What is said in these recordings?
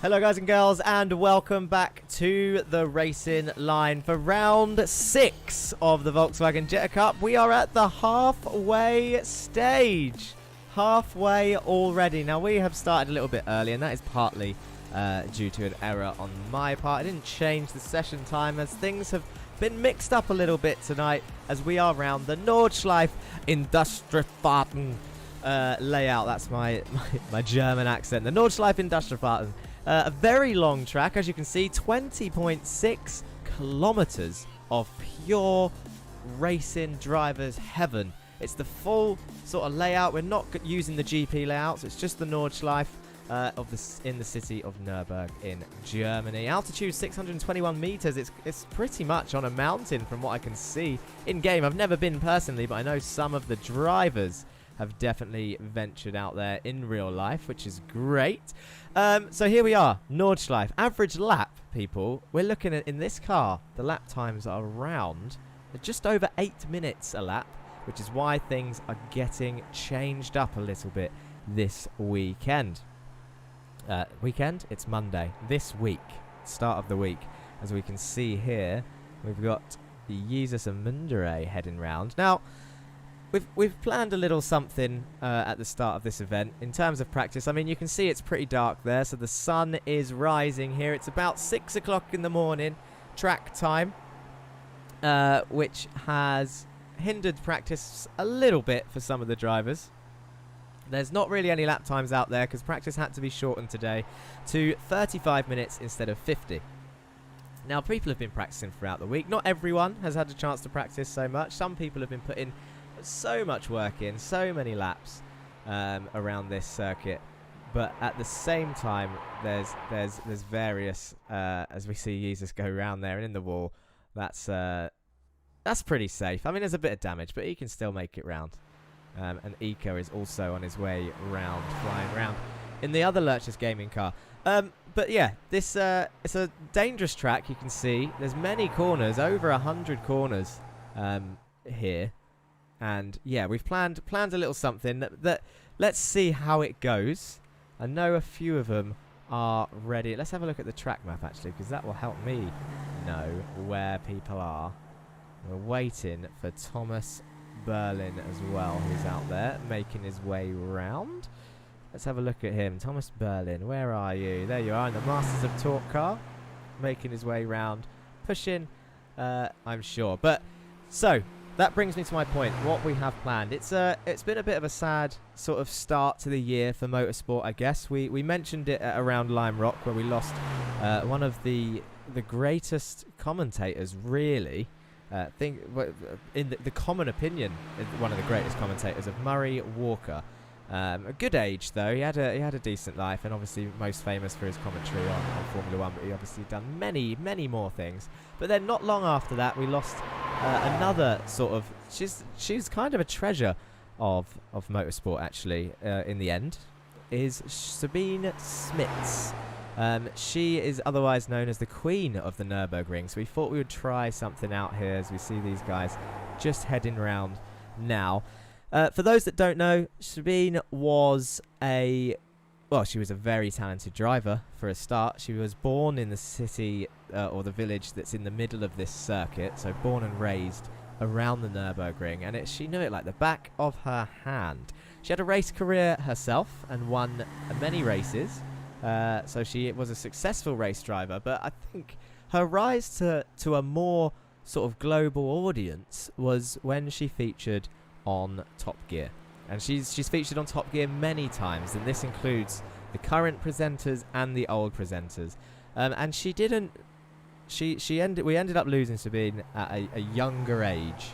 Hello guys and girls, and welcome back to the racing line for round 6 of the Volkswagen Jetta Cup. We are at the halfway stage. Halfway already. Now we have started a little bit early, and that is partly due to an error on my part. I didn't change the session time as things have been mixed up a little bit tonight as we are around the Nordschleife Industriefahrten layout. That's my German accent. The Nordschleife Industriefahrten. A very long track, as you can see, 20.6 kilometers of pure racing drivers heaven. It's the full sort of layout. We're not using the GP layouts. It's just the Nordschleife in the city of Nürburgring in Germany. Altitude 621 meters. It's pretty much on a mountain from what I can see in game. I've never been personally, but I know some of the drivers have definitely ventured out there in real life, which is great. So here we are, Nordschleife. Average lap, people. We're looking at, in this car, the lap times are around just over 8 minutes a lap, which is why things are getting changed up a little bit this weekend. It's Monday. This week, start of the week. As we can see here, we've got the Jesus and Mundere heading round. Now, We've planned a little something at the start of this event in terms of practice. I mean, you can see it's pretty dark there, so the sun is rising here. It's about 6 o'clock in the morning, track time, which has hindered practice a little bit for some of the drivers. There's not really any lap times out there because practice had to be shortened today to 35 minutes instead of 50. Now, people have been practicing throughout the week. Not everyone has had a chance to practice so much. Some people have been putting so much work in, so many laps around this circuit, but at the same time there's various as we see Jesus go around there and in the wall. That's pretty safe. I mean, there's a bit of damage, but he can still make it round. And Eco is also on his way round, flying round in the other Lurch's gaming car. But yeah, this it's a dangerous track. You can see there's many corners, over 100 corners here. And yeah, we've planned a little something that let's see how it goes. I know a few of them are ready. Let's have a look at the track map, actually, because that will help me know where people are. We're waiting for Thomas Berlin as well, who's out there making his way round. Let's have a look at him. Thomas Berlin, where are you? There you are in the Masters of Torque car, making his way round, pushing, I'm sure. But, so, that brings me to my point, what we have planned. It's been a bit of a sad sort of start to the year for motorsport, I guess. We mentioned it around Lime Rock, where we lost one of the greatest commentators, really. In the common opinion, one of the greatest commentators, of Murray Walker. A good age though. He had a decent life, and obviously most famous for his commentary on Formula 1. But he obviously done many more things. But then not long after that, we lost another sort of. She's kind of a treasure of motorsport, actually. In the end, is Sabine Smith. She is otherwise known as the Queen of the Nürburgring, so we thought we would try something out here as we see these guys just heading round now. For those that don't know, Sabine was she was a very talented driver for a start. She was born in the city or the village that's in the middle of this circuit, so born and raised around the Nürburgring, and she knew it like the back of her hand. She had a race career herself and won many races. So she was a successful race driver, but I think her rise to a more sort of global audience was when she featured on Top Gear. And she's featured on Top Gear many times, and this includes the current presenters and the old presenters. And we ended up losing Sabine at a younger age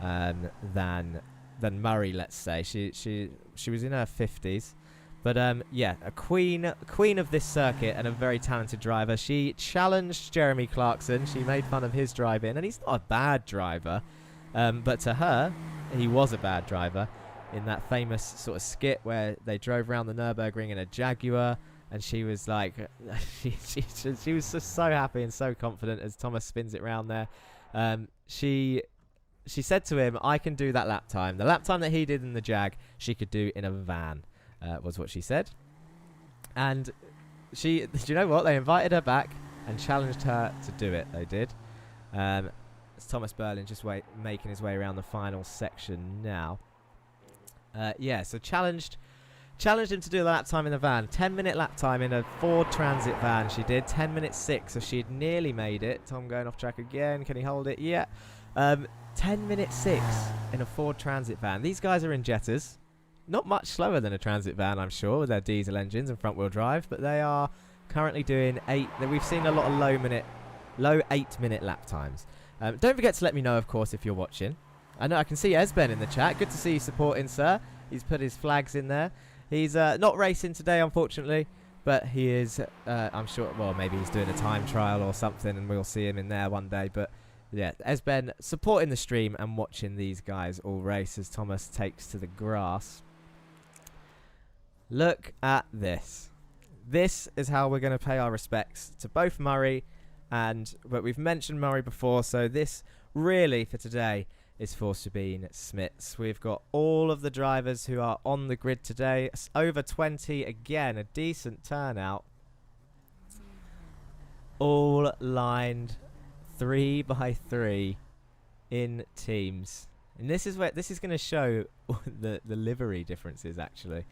than Murray, let's say. She was in her 50s. But yeah, a queen of this circuit and a very talented driver. She challenged Jeremy Clarkson. She made fun of his driving, and he's not a bad driver. But to her, he was a bad driver in that famous sort of skit where they drove around the Nürburgring in a Jaguar, and she was like, she was just so happy and so confident as Thomas spins it round there. She said to him, "I can do that lap time. The lap time that he did in the Jag, she could do in a van." Was what she said. And do you know what? They invited her back and challenged her to do it. They did. It's Thomas Berlin just making his way around the final section now. Yeah, so challenged him to do the lap time in the van. 10-minute lap time in a Ford Transit van. She did 10 minutes 6, so she'd nearly made it. Tom going off track again. Can he hold it? Yeah. 10 minutes 6 in a Ford Transit van. These guys are in Jettas. Not much slower than a Transit van, I'm sure, with their diesel engines and front-wheel drive, but they are currently doing we've seen a lot of low 8-minute lap times. Don't forget to let me know, of course, if you're watching. I know I can see Esben in the chat. Good to see you supporting, sir. He's put his flags in there. He's not racing today, unfortunately, but he is, I'm sure, well, maybe he's doing a time trial or something, and we'll see him in there one day, but yeah, Esben supporting the stream and watching these guys all race as Thomas takes to the grass. Look at this. This is how we're going to pay our respects to both Murray but we've mentioned Murray before, so this really for today is for Sabine Smith. We've got all of the drivers who are on the grid today. Over 20, again, a decent turnout. All lined 3 by 3 in teams. And this is going to show the livery differences, actually.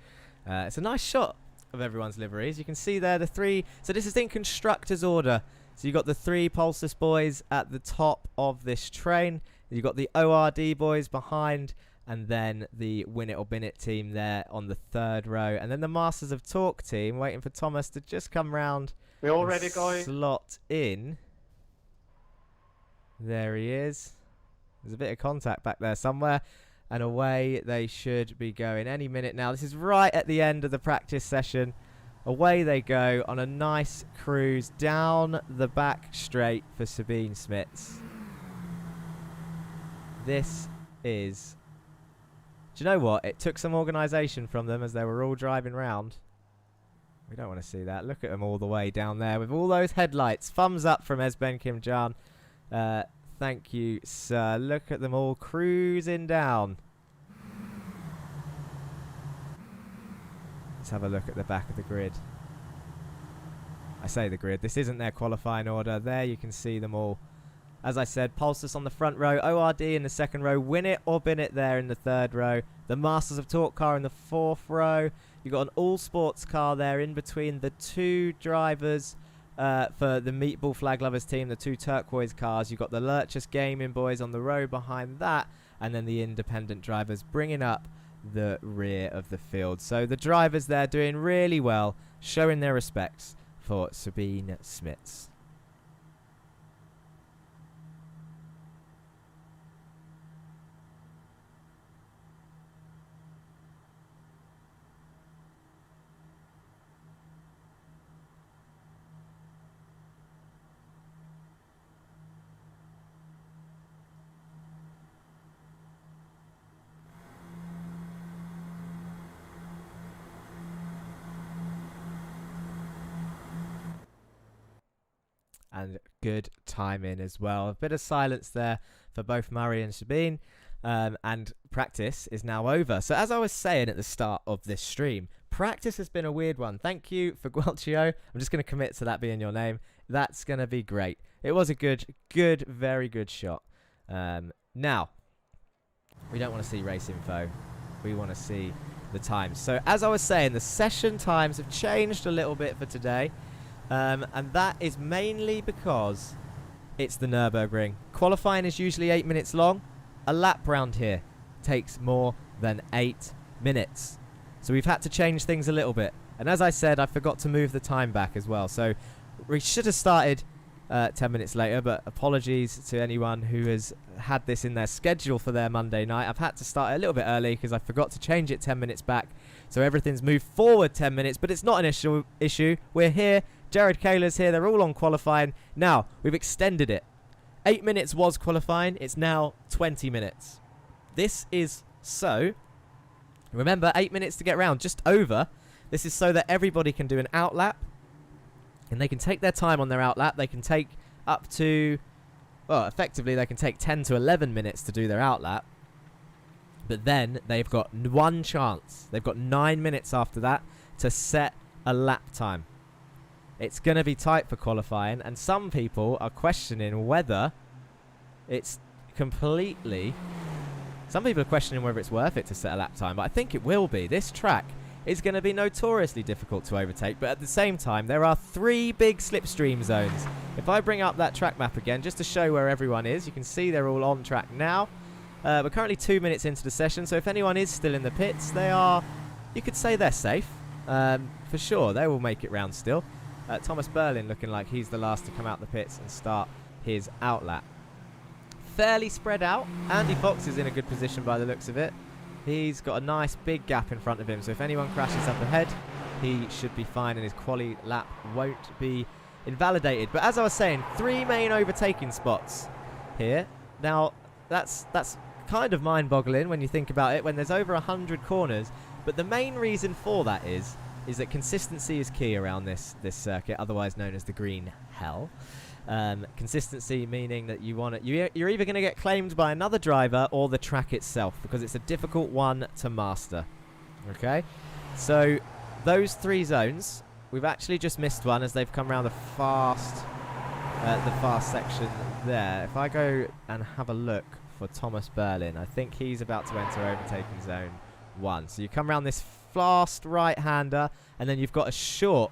It's a nice shot of everyone's liveries. You can see there the 3. So this is in constructor's order. So you've got the 3 Pulsus boys at the top of this train. You've got the ORD boys behind, and then the Win It or Bin It team there on the 3rd row. And then the Masters of Torque team waiting for Thomas to just come round. We all ready, guys? Slot in. There he is. There's a bit of contact back there somewhere. And away they should be going any minute now. This is right at the end of the practice session. Away they go on a nice cruise down the back straight for Sabine Smith. This is... Do you know what? It took some organisation from them as they were all driving round. We don't want to see that. Look at them all the way down there with all those headlights. Thumbs up from Esben Kim-Jan. Thank you, sir. Look at them all cruising down. Let's have a look at the back of the grid. I say the grid. This isn't their qualifying order. There you can see them all. As I said, Pulsus on the front row, ORD in the second row, Win It or Bin It there in the third row, the Masters of Torque car in the fourth row. You've got an all-sports car there in between the two drivers for the Meatball Flag Lovers team, the two turquoise cars. You've got the Lurchus Gaming boys on the row behind that, and then the independent drivers bringing up the rear of the field. So the drivers there doing really well, showing their respects for Sabine Smith. And good timing as well. A bit of silence there for both Murray and Sabine. And practice is now over. So as I was saying at the start of this stream, practice has been a weird one. Thank you for Gualcio. I'm just going to commit to that being your name. That's going to be great. It was a good, very good shot. Now, we don't want to see race info. We want to see the times. So as I was saying, the session times have changed a little bit for today. And that is mainly because it's the Nürburgring. Qualifying is usually 8 minutes long. A lap round here takes more than 8 minutes. So we've had to change things a little bit. And as I said, I forgot to move the time back as well. So we should have started 10 minutes later, but apologies to anyone who has had this in their schedule for their Monday night. I've had to start a little bit early because I forgot to change it 10 minutes back. So everything's moved forward 10 minutes, but it's not an issue. We're here. Jared Kaler's here. They're all on qualifying. Now, we've extended it. 8 minutes was qualifying. It's now 20 minutes. This is so... Remember, 8 minutes to get round. Just over. This is so that everybody can do an outlap. And they can take their time on their outlap. They can take up to... Well, effectively, they can take 10 to 11 minutes to do their outlap. But then they've got one chance. They've got 9 minutes after that to set a lap time. It's going to be tight for qualifying, and some people are questioning whether it's completely... Some people are questioning whether it's worth it to set a lap time, but I think it will be. This track is going to be notoriously difficult to overtake, but at the same time, there are 3 big slipstream zones. If I bring up that track map again, just to show where everyone is, you can see they're all on track now. We're currently 2 minutes into the session, so if anyone is still in the pits, they are... You could say they're safe. For sure, they will make it round still. Thomas Berlin looking like he's the last to come out the pits and start his outlap. Fairly spread out. Andy Fox is in a good position by the looks of it. He's got a nice big gap in front of him, so if anyone crashes up ahead, he should be fine and his quali lap won't be invalidated. But as I was saying, 3 main overtaking spots here. Now, that's kind of mind-boggling when you think about it, when there's over 100 corners. But the main reason for that is that consistency is key around this circuit, otherwise known as the green hell. Consistency meaning that you're either going to get claimed by another driver or the track itself, because it's a difficult one to master. Okay, so those 3 zones, we've actually just missed one as they've come around the fast section there. If I go and have a look for Thomas Berlin, I think he's about to enter overtaking zone 1. So you come around this fast right-hander, and then you've got a short,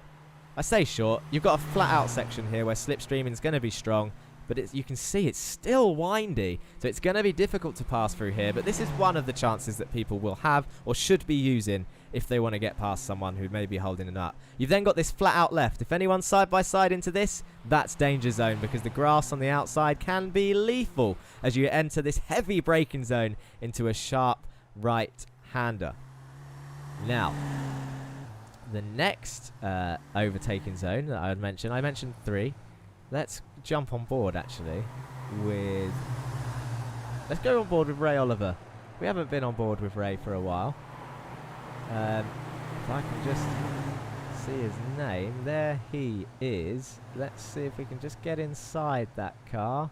I say short, you've got a flat-out section here where slipstreaming is going to be strong, but you can see it's still windy, so it's going to be difficult to pass through here, but this is one of the chances that people will have or should be using if they want to get past someone who may be holding it up. You've then got this flat-out left. If anyone's side-by-side into this, that's danger zone, because the grass on the outside can be lethal as you enter this heavy braking zone into a sharp right-hander. Now, the next overtaking zone that I mentioned 3. Let's jump on board, actually, let's go on board with Ray Oliver. We haven't been on board with Ray for a while. If I can just see his name. There he is. Let's see if we can just get inside that car.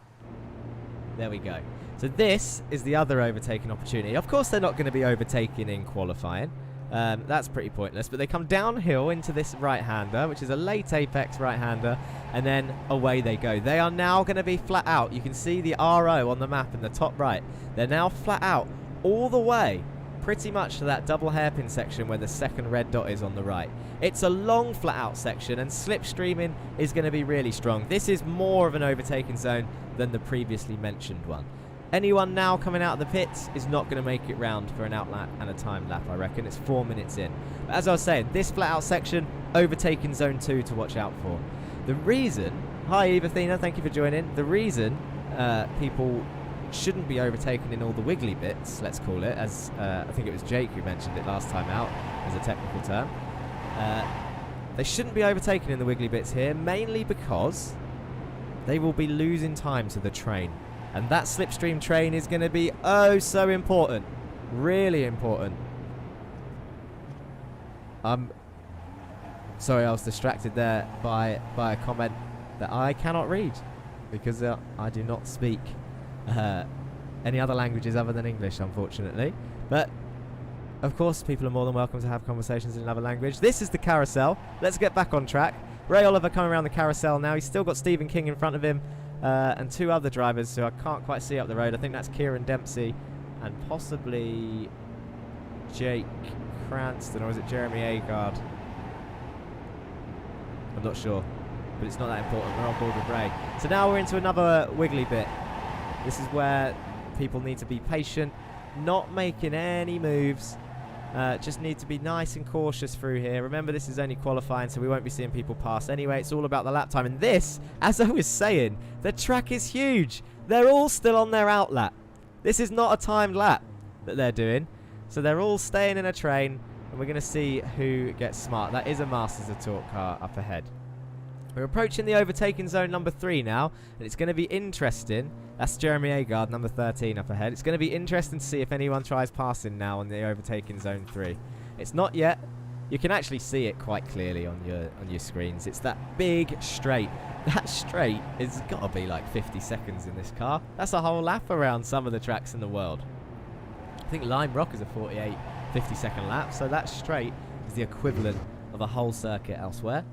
There we go. So this is the other overtaking opportunity. Of course, they're not going to be overtaking in qualifying. That's pretty pointless. But they come downhill into this right-hander, which is a late apex right-hander, and then away they go. They are now going to be flat out. You can see the RO on the map in the top right. They're now flat out all the way, pretty much to that double hairpin section where the second red dot is on the right. It's a long flat out section, and slipstreaming is going to be really strong. This is more of an overtaking zone than the previously mentioned one. Anyone now coming out of the pits is not going to make it round for an out lap and a time lap, I reckon. It's 4 minutes in. But as I was saying, this flat out section, overtaking zone 2 to watch out for. The reason, hi Evathina, thank you for joining. The reason people shouldn't be overtaken in all the wiggly bits, let's call it, as I think it was Jake who mentioned it last time out as a technical term. They shouldn't be overtaken in the wiggly bits here, mainly because they will be losing time to the train. And that slipstream train is going to be oh so important. Really important. Sorry, I was distracted there by a comment that I cannot read because I do not speak any other languages other than English, unfortunately. But of course, people are more than welcome to have conversations in another language. This is the carousel. Let's get back on track. Ray Oliver coming around the carousel now. He's still got Stephen King in front of him. And two other drivers who I can't quite see up the road. I think that's Kieran Dempsey and possibly Jake Cranston, or is it Jeremy Agard? I'm not sure, but it's not that important. We're on board with Ray. So now we're into another wiggly bit. This is where people need to be patient, not making any moves. Just need to be nice and cautious through here. Remember, this is only qualifying, so we won't be seeing people pass anyway. It's all about the lap time. And this, as I was saying, the track is huge. They're all still on their out lap. This is not a timed lap that they're doing. So they're all staying in a train, and we're going to see who gets smart. That is a Masters of Torque car up ahead. We're approaching the overtaking zone number 3 now, and it's going to be interesting. That's Jeremy Agard, number 13 up ahead. It's going to be interesting to see if anyone tries passing now on the overtaking zone 3. It's not yet. You can actually see it quite clearly on your screens. It's that big straight. That straight has got to be like 50 seconds in this car. That's a whole lap around some of the tracks in the world. I think Lime Rock is a 48, 50-second lap, so that straight is the equivalent of a whole circuit elsewhere.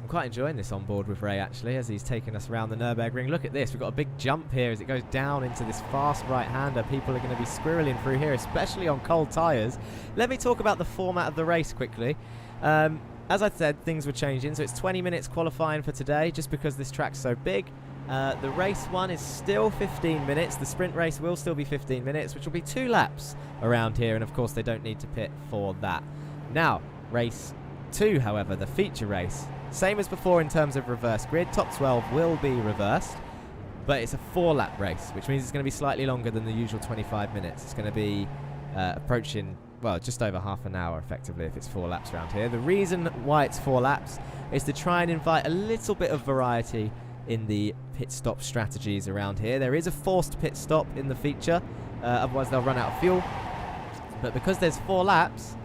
I'm quite enjoying this on board with Ray, actually, as he's taking us around the Nürburgring. Look at this. We've got a big jump here as it goes down into this fast right-hander. People are going to be squirreling through here, especially on cold tyres. Let me talk about the format of the race quickly. As I said, things were changing, so it's 20 minutes qualifying for today, just because this track's so big. The race one is still 15 minutes. The sprint race will still be 15 minutes, which will be 2 laps around here, and of course they don't need to pit for that. Now, race 2, however, the feature race. Same as before in terms of reverse grid. Top 12 will be reversed, but it's a 4-lap race, which means it's going to be slightly longer than the usual 25 minutes. It's going to be approaching, well, just over half an hour, effectively, if it's 4 laps around here. The reason why it's 4 laps is to try and invite a little bit of variety in the pit stop strategies around here. There is a forced pit stop in the feature, otherwise they'll run out of fuel. But because there's 4 laps,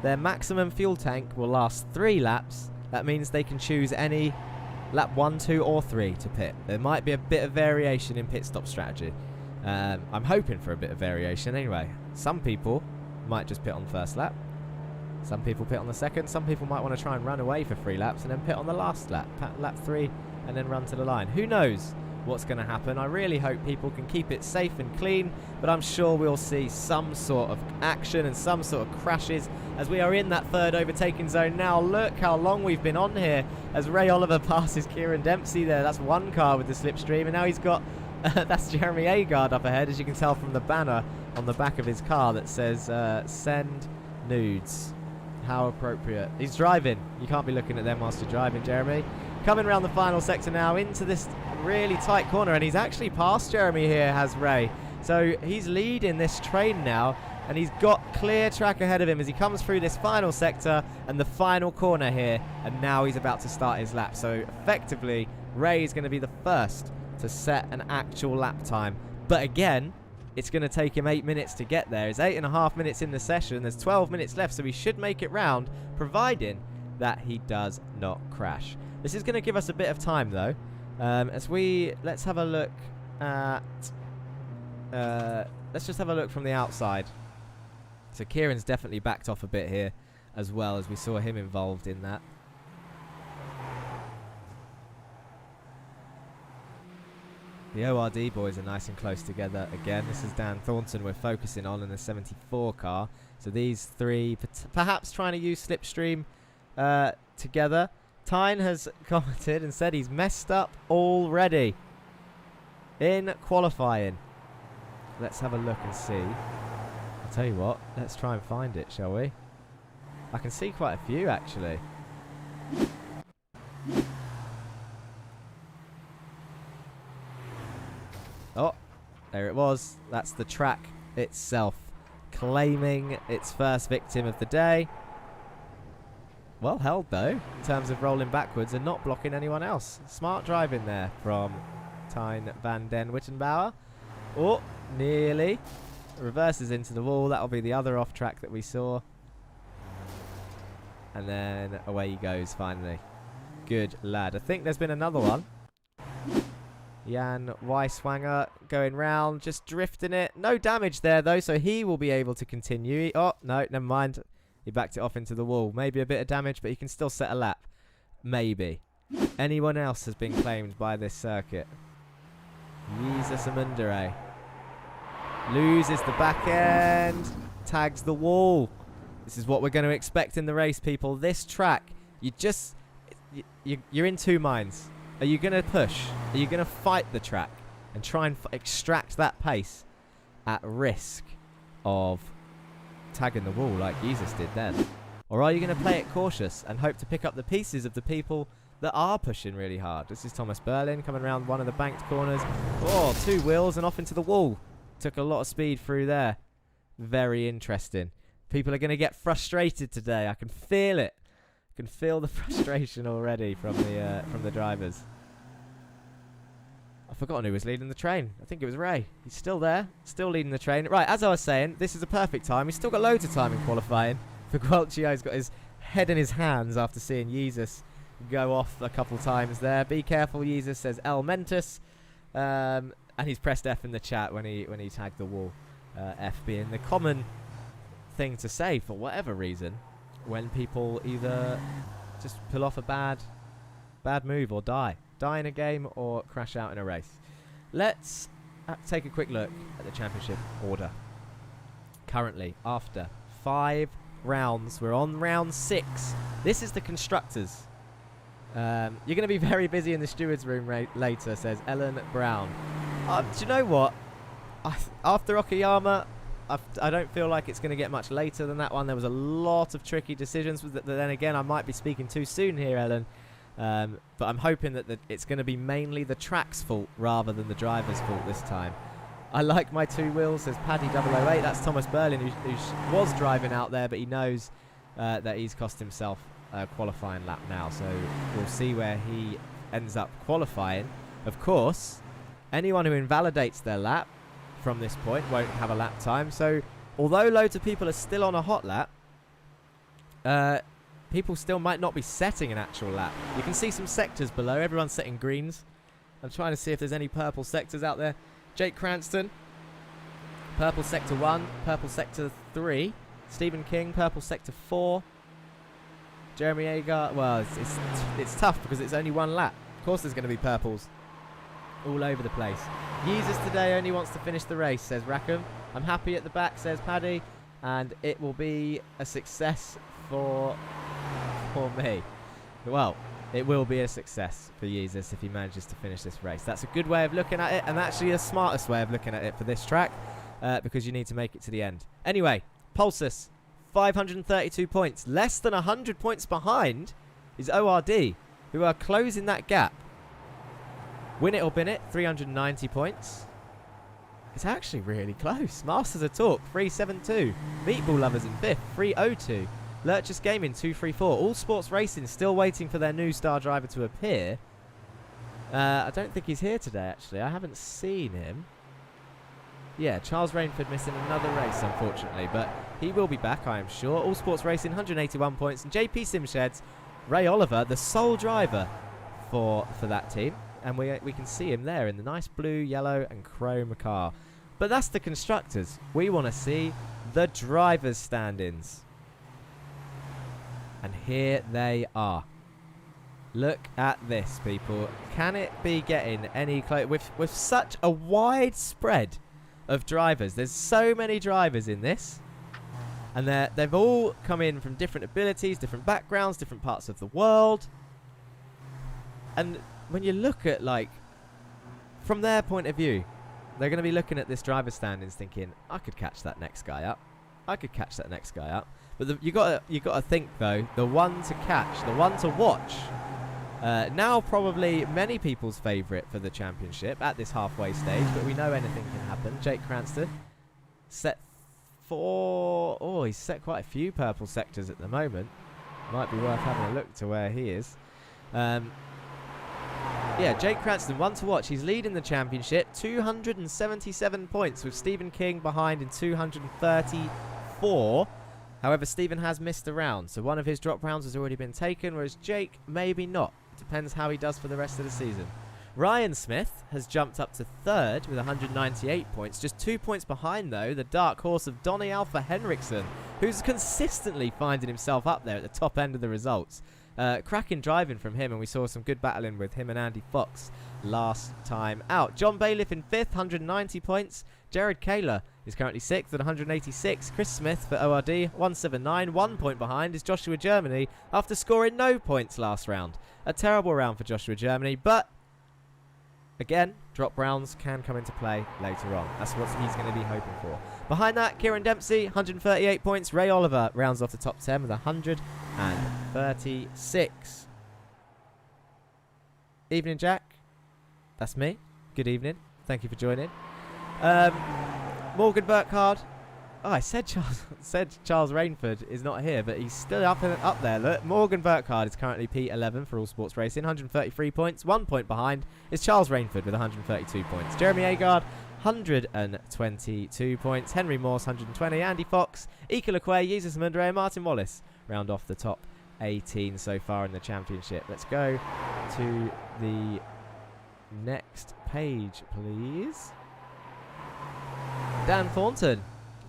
their maximum fuel tank will last 3 laps. That means they can choose any lap 1, 2 or 3 to pit. There might be a bit of variation in pit stop strategy. I'm hoping for a bit of variation anyway. Some people might just pit on the first lap. Some people pit on the second. Some people might want to try and run away for 3 laps and then pit on the last lap. Lap 3 and then run to the line. Who knows what's going to happen? I really hope people can keep it safe and clean, but I'm sure we'll see some sort of action and some sort of crashes as we are in that 3rd overtaking zone now. Look how long we've been on here as Ray Oliver passes Kieran Dempsey there. That's one car with the slipstream, and now he's got that's Jeremy Agard up ahead, as you can tell from the banner on the back of his car that says send nudes. How appropriate. He's driving. You can't be looking at them whilst you're driving, Jeremy. Coming around the final sector now into this really tight corner, and he's actually passed Jeremy here, has Ray. So he's leading this train now, and he's got clear track ahead of him as he comes through this final sector and the final corner here, and now he's about to start his lap. So effectively, Ray is going to be the first to set an actual lap time. But again, it's going to take him 8 minutes to get there. It's 8.5 minutes in the session. There's 12 minutes left, so he should make it round, providing that he does not crash. This is going to give us a bit of time, though. Let's have a look at let's just have a look from the outside. So Kieran's definitely backed off a bit here as well, as we saw him involved in that. The ORD boys are nice and close together again. This is Dan Thornton we're focusing on in the 74 car. So these three perhaps trying to use Slipstream together. Tyne has commented and said he's messed up already in qualifying. Let's have a look and see. I'll tell you what, let's try and find it, shall we? I can see quite a few actually. Oh, there it was. That's the track itself claiming its first victim of the day. Well held though, in terms of rolling backwards and not blocking anyone else. Smart driving there from Tyne van den Wittenbauer. Oh, nearly. Reverses into the wall. That'll be the other off track that we saw. And then away he goes finally. Good lad. I think there's been another one. Jan Weiswanger going round, just drifting it. No damage there though, so he will be able to continue. Oh, no, never mind. He backed it off into the wall. Maybe a bit of damage, but he can still set a lap. Maybe. Anyone else has been claimed by this circuit? Jesus Amundere. Loses the back end. Tags the wall. This is what we're going to expect in the race, people. This track, you're in two minds. Are you going to push? Are you going to fight the track and try and extract that pace at risk of tagging the wall like Jesus did then? Or are you going to play it cautious and hope to pick up the pieces of the people that are pushing really hard? This is Thomas Berlin coming around one of the banked corners. Oh, two wheels and off into the wall. Took a lot of speed through there. Very interesting. People are going to get frustrated today. I can feel it. I can feel the frustration already from the drivers. I've forgotten who was leading the train. I think it was Ray. He's still there, still leading the train. Right, as I was saying, this is a perfect time. He's still got loads of time in qualifying. For Gualcio's got his head in his hands after seeing Jesus go off a couple times there. Be careful, Jesus, says El Mentus. And he's pressed F in the chat when he tagged the wall. F being the common thing to say for whatever reason when people either just pull off a bad move or die in a game or crash out in a race. Let's take a quick look at the championship order. Currently, after 5 rounds, we're on round 6. This is the constructors. You're going to be very busy in the stewards room later, says Ellen Brown. Do you know what? After Okayama, I don't feel like it's going to get much later than that one. There was a lot of tricky decisions. But then again, I might be speaking too soon here, Ellen. But I'm hoping that it's going to be mainly the track's fault rather than the driver's fault this time. I like my 2 wheels, says Paddy 008. That's Thomas Berlin, who was driving out there, but he knows that he's cost himself a qualifying lap now. So we'll see where he ends up qualifying. Of course, anyone who invalidates their lap from this point won't have a lap time. So although loads of people are still on a hot lap, people still might not be setting an actual lap. You can see some sectors below. Everyone's setting greens. I'm trying to see if there's any purple sectors out there. Jake Cranston, purple sector 1, purple sector 3. Stephen King, purple sector 4. Jeremy Agar, well, it's tough because it's only 1 lap. Of course there's going to be purples all over the place. Jesus today only wants to finish the race, says Rackham. I'm happy at the back, says Paddy, and it will be a success for me. Well, it will be a success for Jesus if he manages to finish this race. That's a good way of looking at it, and actually the smartest way of looking at it for this track, because you need to make it to the end. Anyway, Pulsus, 532 points. Less than 100 points behind is ORD, who are closing that gap. Win it or bin it, 390 points. It's actually really close. Masters of Talk, 372. Meatball Lovers in 5th, 302. Lurchus Gaming, 234. All Sports Racing still waiting for their new star driver to appear. I don't think he's here today, actually. I haven't seen him. Yeah, Charles Rainford missing another race, unfortunately. But he will be back, I am sure. All Sports Racing, 181 points. And JP Simsheds, Ray Oliver, the sole driver for that team. And we can see him there in the nice blue, yellow and chrome car. But that's the constructors. We want to see the drivers' stand-ins. And here they are. Look at this, people. Can it be getting any close? With such a wide spread of drivers. There's so many drivers in this. And they've all come in from different abilities, different backgrounds, different parts of the world. And when you look at, like, from their point of view, they're going to be looking at this driver standings thinking, I could catch that next guy up. I could catch that next guy up. But you got to think, though, the one to catch, the one to watch. Now probably many people's favourite for the championship at this halfway stage, but we know anything can happen. Jake Cranston set 4. Oh, he's set quite a few purple sectors at the moment. Might be worth having a look to where he is. Yeah, Jake Cranston, one to watch. He's leading the championship, 277 points, with Stephen King behind in 234. However, Stephen has missed a round, so one of his drop rounds has already been taken, whereas Jake, maybe not. Depends how he does for the rest of the season. Ryan Smith has jumped up to 3rd with 198 points. Just 2 points behind, though, the dark horse of Donny Alpha Henriksen, who's consistently finding himself up there at the top end of the results. Cracking driving from him, and we saw some good battling with him and Andy Fox last time out. John Bailiff in 5th, 190 points. Jared Kaler is currently 6th at 186. Chris Smith for ORD, 179. 1 point behind is Joshua Germany after scoring no points last round. A terrible round for Joshua Germany, but again, drop rounds can come into play later on. That's what he's going to be hoping for. Behind that, Kieran Dempsey, 138 points. Ray Oliver rounds off the top 10 with 136. Evening, Jack. That's me. Good evening. Thank you for joining. Morgan Burkhardt. Oh, I said Charles Rainford is not here, but he's still up there. Look, Morgan Burkhardt is currently P11 for All Sports Racing, 133 points. 1 point behind is Charles Rainford with 132 points. Jeremy Agard, 122 points. Henry Morse, 120. Andy Fox, Ika Lequay, Jesus Mundre, and Martin Wallace round off the top 18 so far in the championship. Let's go to the next page, please. Dan Thornton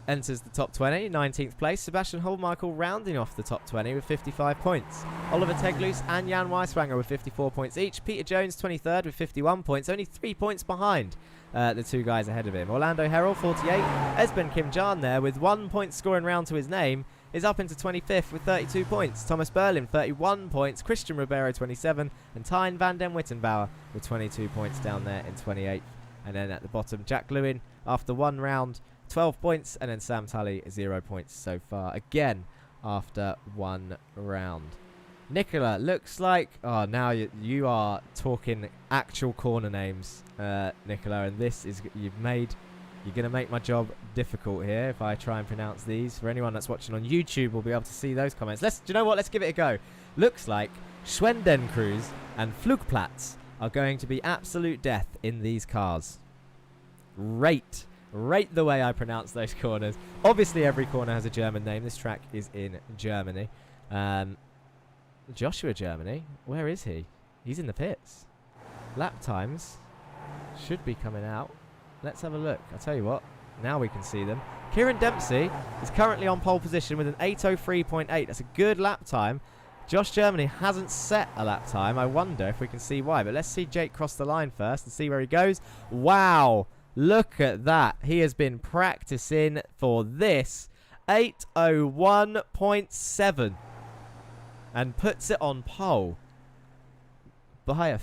enters the top 20, 19th place. Sebastian Holmichael rounding off the top 20 with 55 points. Oliver Teglus and Jan Weiswanger with 54 points each. Peter Jones, 23rd with 51 points, only 3 points behind the 2 guys ahead of him. Orlando Herald, 48. Esben Kim Jan there with 1 point scoring round to his name is up into 25th with 32 points. Thomas Berlin, 31 points. Christian Ribeiro, 27. And Tyne van den Wittenbauer with 22 points down there in 28th. And then at the bottom, Jack Lewin, after 1 round, 12 points. And then Sam Tully, 0 points so far. Again, after 1 round. Nicola, looks like... Oh, now you are talking actual corner names, Nicola. And this is... You're going to make my job difficult here if I try and pronounce these. For anyone that's watching on YouTube, we'll be able to see those comments. Do you know what? Let's give it a go. Looks like Schwendenkreuz and Flugplatz are going to be absolute death in these cars. Rate the way I pronounce those corners. Obviously, every corner has a German name. This track is in Germany. Joshua Germany, where is he? He's in the pits. Lap times should be coming out. Let's have a look. I'll tell you what. Now we can see them. Kieran Dempsey is currently on pole position with an 8:03.8. That's a good lap time. Josh Germany hasn't set a lap time. I wonder if we can see why. But let's see Jake cross the line first and see where he goes. Wow. Look at that. He has been practicing for this. 8:01.7. And puts it on pole by a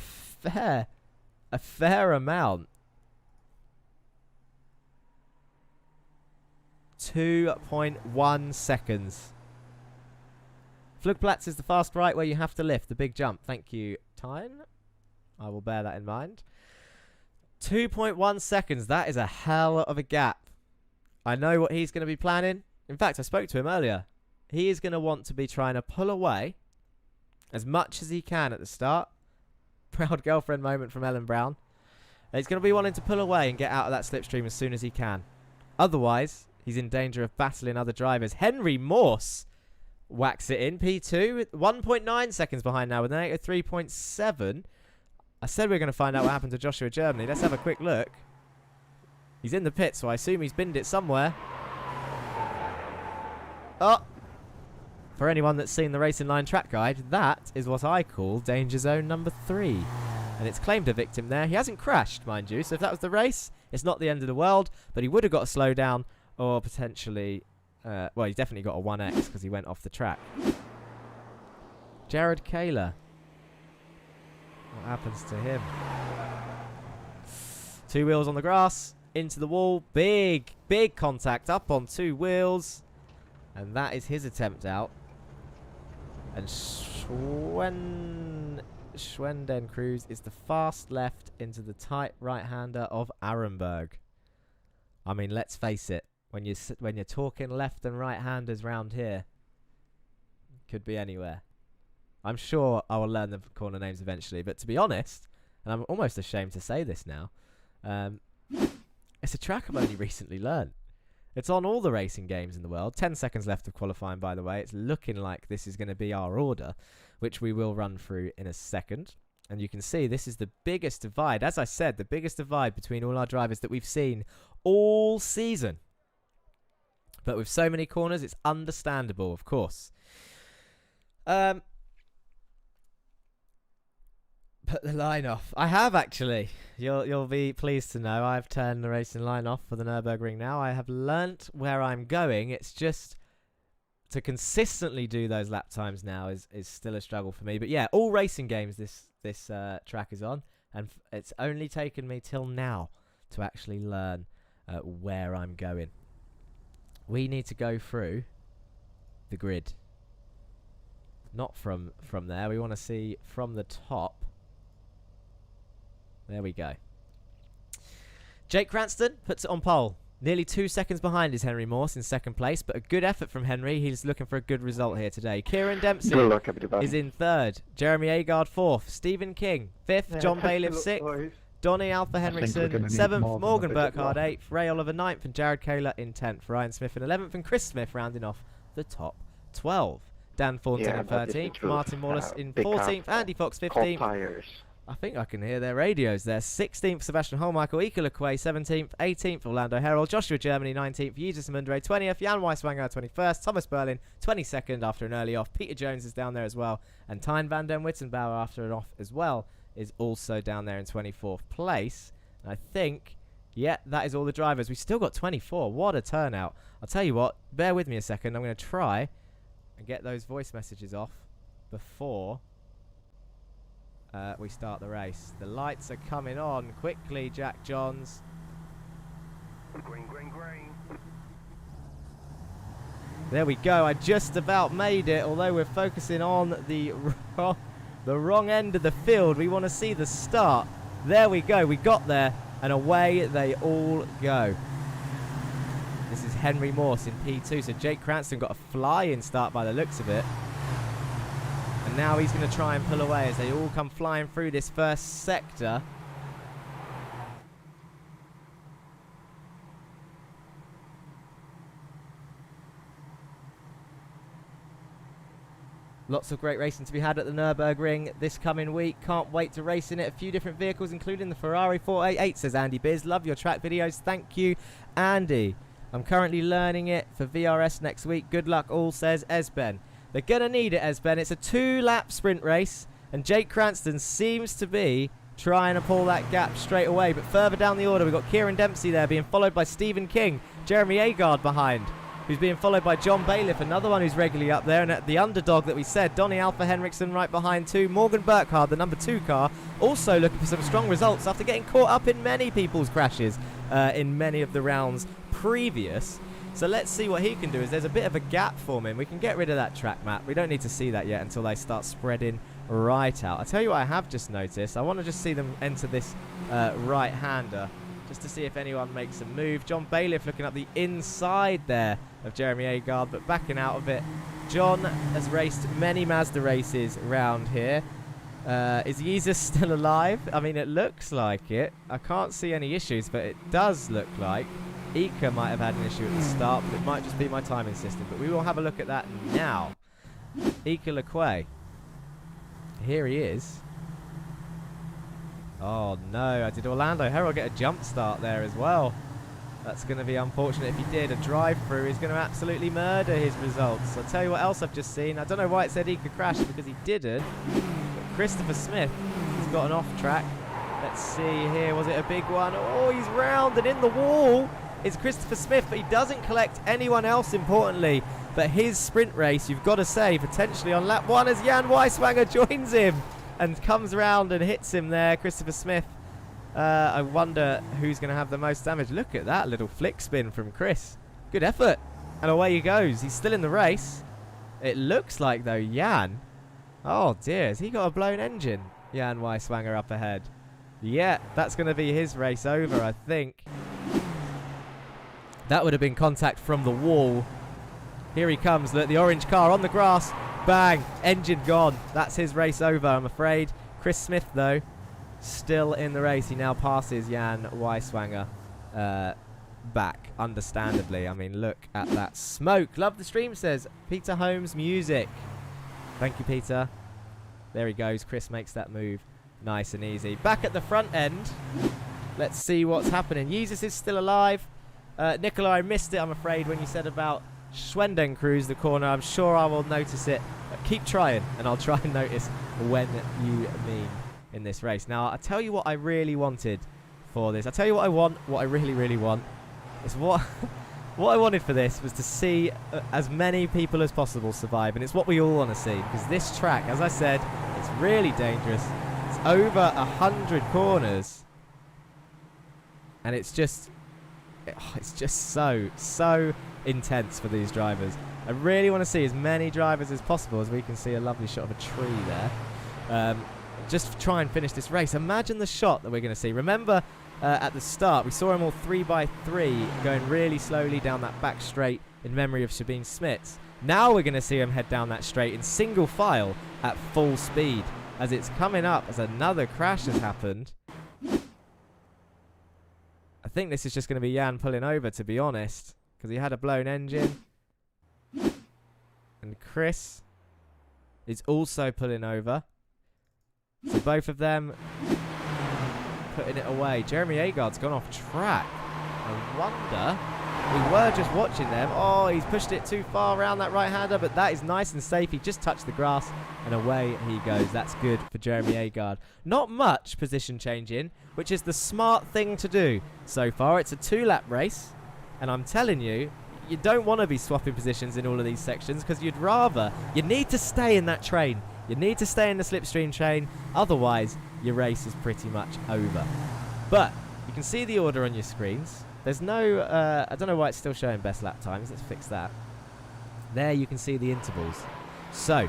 fair amount. 2.1 seconds. Flugplatz is the fast right where you have to lift the big jump. Thank you, Tyne. I will bear that in mind. 2.1 seconds. That is a hell of a gap. I know what he's going to be planning. In fact, I spoke to him earlier. He is going to want to be trying to pull away as much as he can at the start. Proud girlfriend moment from Ellen Brown. He's going to be wanting to pull away and get out of that slipstream as soon as he can. Otherwise, he's in danger of battling other drivers. Henry Morse whacks it in. P2, 1.9 seconds behind now with an 8:03.7. I said we were going to find out what happened to Joshua Germany. Let's have a quick look. He's in the pit, so I assume he's binned it somewhere. Oh! For anyone that's seen the Racing Line track guide, that is what I call danger zone number 3. And it's claimed a victim there. He hasn't crashed, mind you, so if that was the race, it's not the end of the world, but he would have got a slow down, or potentially... well, he's definitely got a 1X because he went off the track. Jared Kaler. What happens to him? 2 wheels on the grass, into the wall, big contact up on 2 wheels. And that is his attempt out. And Schwenden Cruz is the fast left into the tight right-hander of Arenberg. I mean, let's face it. When you're talking left and right-handers round here, could be anywhere. I'm sure I will learn the corner names eventually, but to be honest, and I'm almost ashamed to say this now, it's a track I've only recently learned. It's on all the racing games in the world. 10 seconds left of qualifying, by the way. It's looking like this is going to be our order, which we will run through in a second. And you can see this is the biggest divide. As I said, the biggest divide between all our drivers that we've seen all season. But with so many corners, it's understandable, of course. Put the line off. I have actually. You'll be pleased to know I've turned the racing line off for the Nürburgring now. I have learnt where I'm going. It's just to consistently do those lap times now is still a struggle for me. But yeah, all racing games this track is on, and it's only taken me till now to actually learn where I'm going. We need to go through the grid. Not from there. We want to see from the top. There we go. Jake Cranston puts it on pole. Nearly 2 seconds behind is Henry Morse in second place, but a good effort from Henry. He's looking for a good result here today. Kieran Dempsey is in third. Jeremy Agard fourth. Stephen King fifth. John Bailiff sixth. Donny Alpha Henriksen 7th. Morgan Burkhardt 8th. Ray Oliver 9th. And Jared Kaler in 10th. Ryan Smith in 11th. And Chris Smith rounding off the top 12. Dan Thornton in 13th. Martin Wallace in 14th. Andy Fox 15th. I think I can hear their radios there. 16th, Sebastian Holmichael, Ika Lequay, 17th, 18th, Orlando Herald, Joshua Germany, 19th, Jesus Mundre, 20th, Jan Weiswanger, 21st, Thomas Berlin, 22nd after an early off. Peter Jones is down there as well. And Tyne van den Wittenbauer after an off as well is also down there in 24th place. And I think, yeah, that is all the drivers. We've still got 24. What a turnout. I'll tell you what, bear with me a second. I'm going to try and get those voice messages off before... we start the race. The lights are coming on quickly, Jack Johns. Green, green, green. There we go. I just about made it, although we're focusing on the wrong end of the field. We want to see the start. There we go. We got there, and away they all go. This is Henry Morse in P2, so Jake Cranston got a flying start by the looks of it. And now he's going to try and pull away as they all come flying through this first sector. Lots of great racing to be had at the Nürburgring this coming week. Can't wait to race in it. A few different vehicles, including the Ferrari 488, says Andy Biz. Love your track videos. Thank you, Andy. I'm currently learning it for VRS next week. Good luck all, says Esben. They're going to need it, Esben. It's a 2-lap sprint race, and Jake Cranston seems to be trying to pull that gap straight away. But further down the order, we've got Kieran Dempsey there being followed by Stephen King. Jeremy Agard behind, who's being followed by John Bailiff, another one who's regularly up there. And at the underdog that we said, Donny Alpha Henriksen right behind too. Morgan Burkhardt, the number 2 car, also looking for some strong results after getting caught up in many people's crashes in many of the rounds previous. So let's see what he can do. As there's a bit of a gap forming. We can get rid of that track map. We don't need to see that yet until they start spreading right out. I'll tell you what I have just noticed. I want to just see them enter this right-hander just to see if anyone makes a move. John Bailiff looking up the inside there of Jeremy Agard, but backing out of it. John has raced many Mazda races around here. Is Jesus still alive? I mean, it looks like it. I can't see any issues, but it does look like Ika might have had an issue at the start, but it might just be my timing system. But we will have a look at that now. Ika Lequay. Here he is. Oh no, did Orlando Herald get a jump start there as well? That's going to be unfortunate if he did. A drive-through is going to absolutely murder his results. I'll tell you what else I've just seen. I don't know why it said he could crash because he didn't. But Christopher Smith has got an off-track. Let's see here. Was it a big one? Oh, he's round and in the wall. It's Christopher Smith, but he doesn't collect anyone else, importantly. But his sprint race, you've got to say, potentially on lap 1 as Jan Weiswanger joins him and comes around and hits him there. Christopher Smith. I wonder who's going to have the most damage. Look at that little flick spin from Chris. Good effort. And away he goes. He's still in the race. It looks like, though, Jan. Oh, dear. Has he got a blown engine? Jan Weiswanger up ahead. Yeah, that's going to be his race over, I think. That would have been contact from the wall. Here he comes. Look, the orange car on the grass. Bang. Engine gone. That's his race over, I'm afraid. Chris Smith, though, still in the race. He now passes Jan Weiswanger back, understandably. I mean, look at that smoke. Love the stream, says Peter Holmes Music. Thank you, Peter. There he goes. Chris makes that move nice and easy. Back at the front end. Let's see what's happening. Jesus is still alive. Nicola, I missed it, I'm afraid, when you said about Schwenden Cruise, the corner. I'm sure I will notice it. Keep trying, and I'll try and notice when you mean in this race. Now, I'll tell you what I really wanted for this. I'll tell you what I want. What I really, really want is what I wanted for this was to see as many people as possible survive, and it's what we all want to see, because this track, as I said, it's really dangerous. It's over 100 corners, and it's just so intense for these drivers. I really want to see as many drivers as possible, as we can see a lovely shot of a tree there. Just try and finish this race. Imagine the shot that we're going to see. Remember at the start we saw them all 3x3 going really slowly down that back straight in memory of Sabine Smith. Now we're going to see them head down that straight in single file at full speed as it's coming up, as another crash has happened. I think this is just going to be Jan pulling over, to be honest, because he had a blown engine. And Chris is also pulling over. So both of them putting it away. Jeremy Agard's gone off track. I wonder. We were just watching them. Oh, he's pushed it too far around that right-hander, but that is nice and safe. He just touched the grass, and away he goes. That's good for Jeremy Agard. Not much position changing, which is the smart thing to do so far. It's a 2-lap race, and I'm telling you, you don't want to be swapping positions in all of these sections, because you need to stay in that train. You need to stay in the slipstream train, otherwise your race is pretty much over. But you can see the order on your screens. There's no, I don't know why it's still showing best lap times. Let's fix that. There you can see the intervals. So,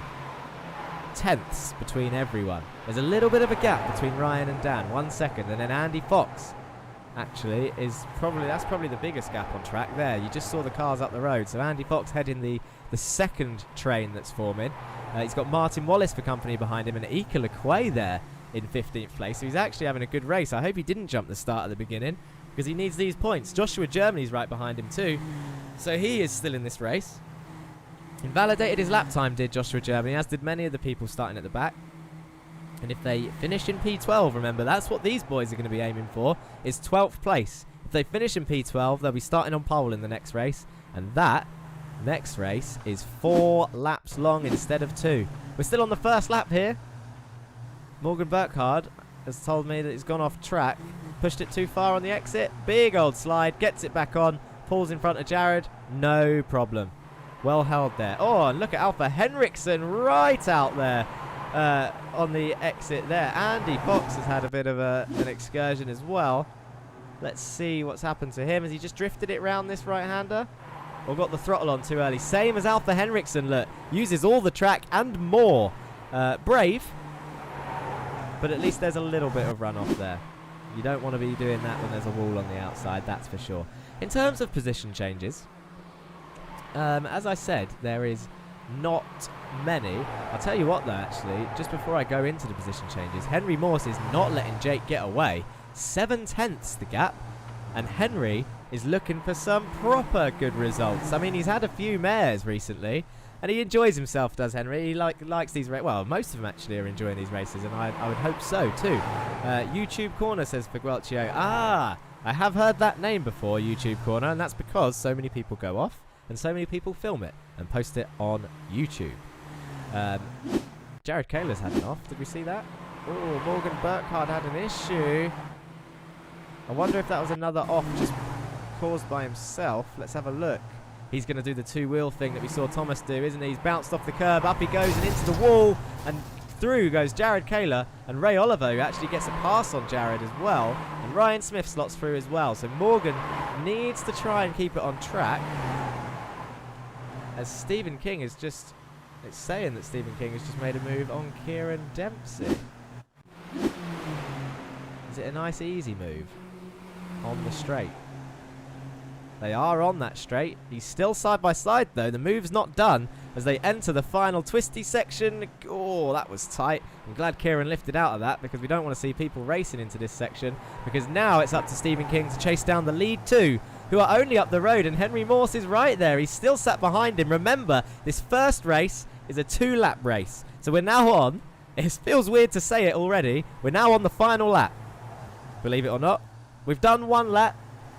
tenths between everyone. There's a little bit of a gap between Ryan and Dan, 1 second, and then Andy Fox actually that's probably the biggest gap on track there. You just saw the cars up the road. So Andy Fox heading the second train that's forming. He's got Martin Wallace for company behind him, and Ika Lequay there in 15th place. So he's actually having a good race. I hope he didn't jump the start at the beginning, because he needs these points. Joshua Germany's right behind him too. So he is still in this race. Invalidated his lap time, did Joshua Germany, as did many of the people starting at the back. And if they finish in P12, remember, that's what these boys are going to be aiming for, is 12th place. If they finish in P12, they'll be starting on pole in the next race. And that next race is 4 laps long instead of 2. We're still on the first lap here. Morgan Burkhard has told me that he's gone off track. Pushed it too far on the exit. Big old slide. Gets it back on. Pulls in front of Jared. No problem. Well held there. Oh, and look at Alpha Henriksen right out there on the exit there. Andy Fox has had a bit of an excursion as well. Let's see what's happened to him. Has he just drifted it round this right-hander? Or got the throttle on too early? Same as Alpha Henriksen, look. Uses all the track and more. Brave. But at least there's a little bit of runoff there. You don't want to be doing that when there's a wall on the outside, that's for sure. In terms of position changes, as I said, there is not many. I'll tell you what though, actually, just before I go into the position changes, Henry Morse is not letting Jake get away. 7 tenths the gap, and Henry is looking for some proper good results. I mean, he's had a few mares recently, And he enjoys himself, does Henry? He likes these races. Well, most of them actually are enjoying these races, and I would hope so too. YouTube Corner says Figuelcio. Ah, I have heard that name before, YouTube Corner, and that's because so many people go off and so many people film it and post it on YouTube. Jared Kaler's had an off. Did we see that? Oh, Morgan Burkhardt had an issue. I wonder if that was another off just caused by himself. Let's have a look. He's going to do the two-wheel thing that we saw Thomas do, isn't he? He's bounced off the curb, up he goes and into the wall, and through goes Jared Kaler, and Ray Oliver, who actually gets a pass on Jared as well, and Ryan Smith slots through as well. So Morgan needs to try and keep it on track, as Stephen King is just... It's saying that Stephen King has just made a move on Kieran Dempsey. Is it a nice easy move on the straight? They are on that straight. He's still side by side though. The move's not done as they enter the final twisty section. Oh, that was tight. I'm glad Kieran lifted out of that because we don't want to see people racing into this section, because now it's up to Stephen King to chase down the lead two, who are only up the road, and Henry Morse is right there. He's still sat behind him. Remember, this first race is a 2-lap race. So we're now on, it feels weird to say it already, we're now on the final lap. Believe it or not. We've done 1 lap,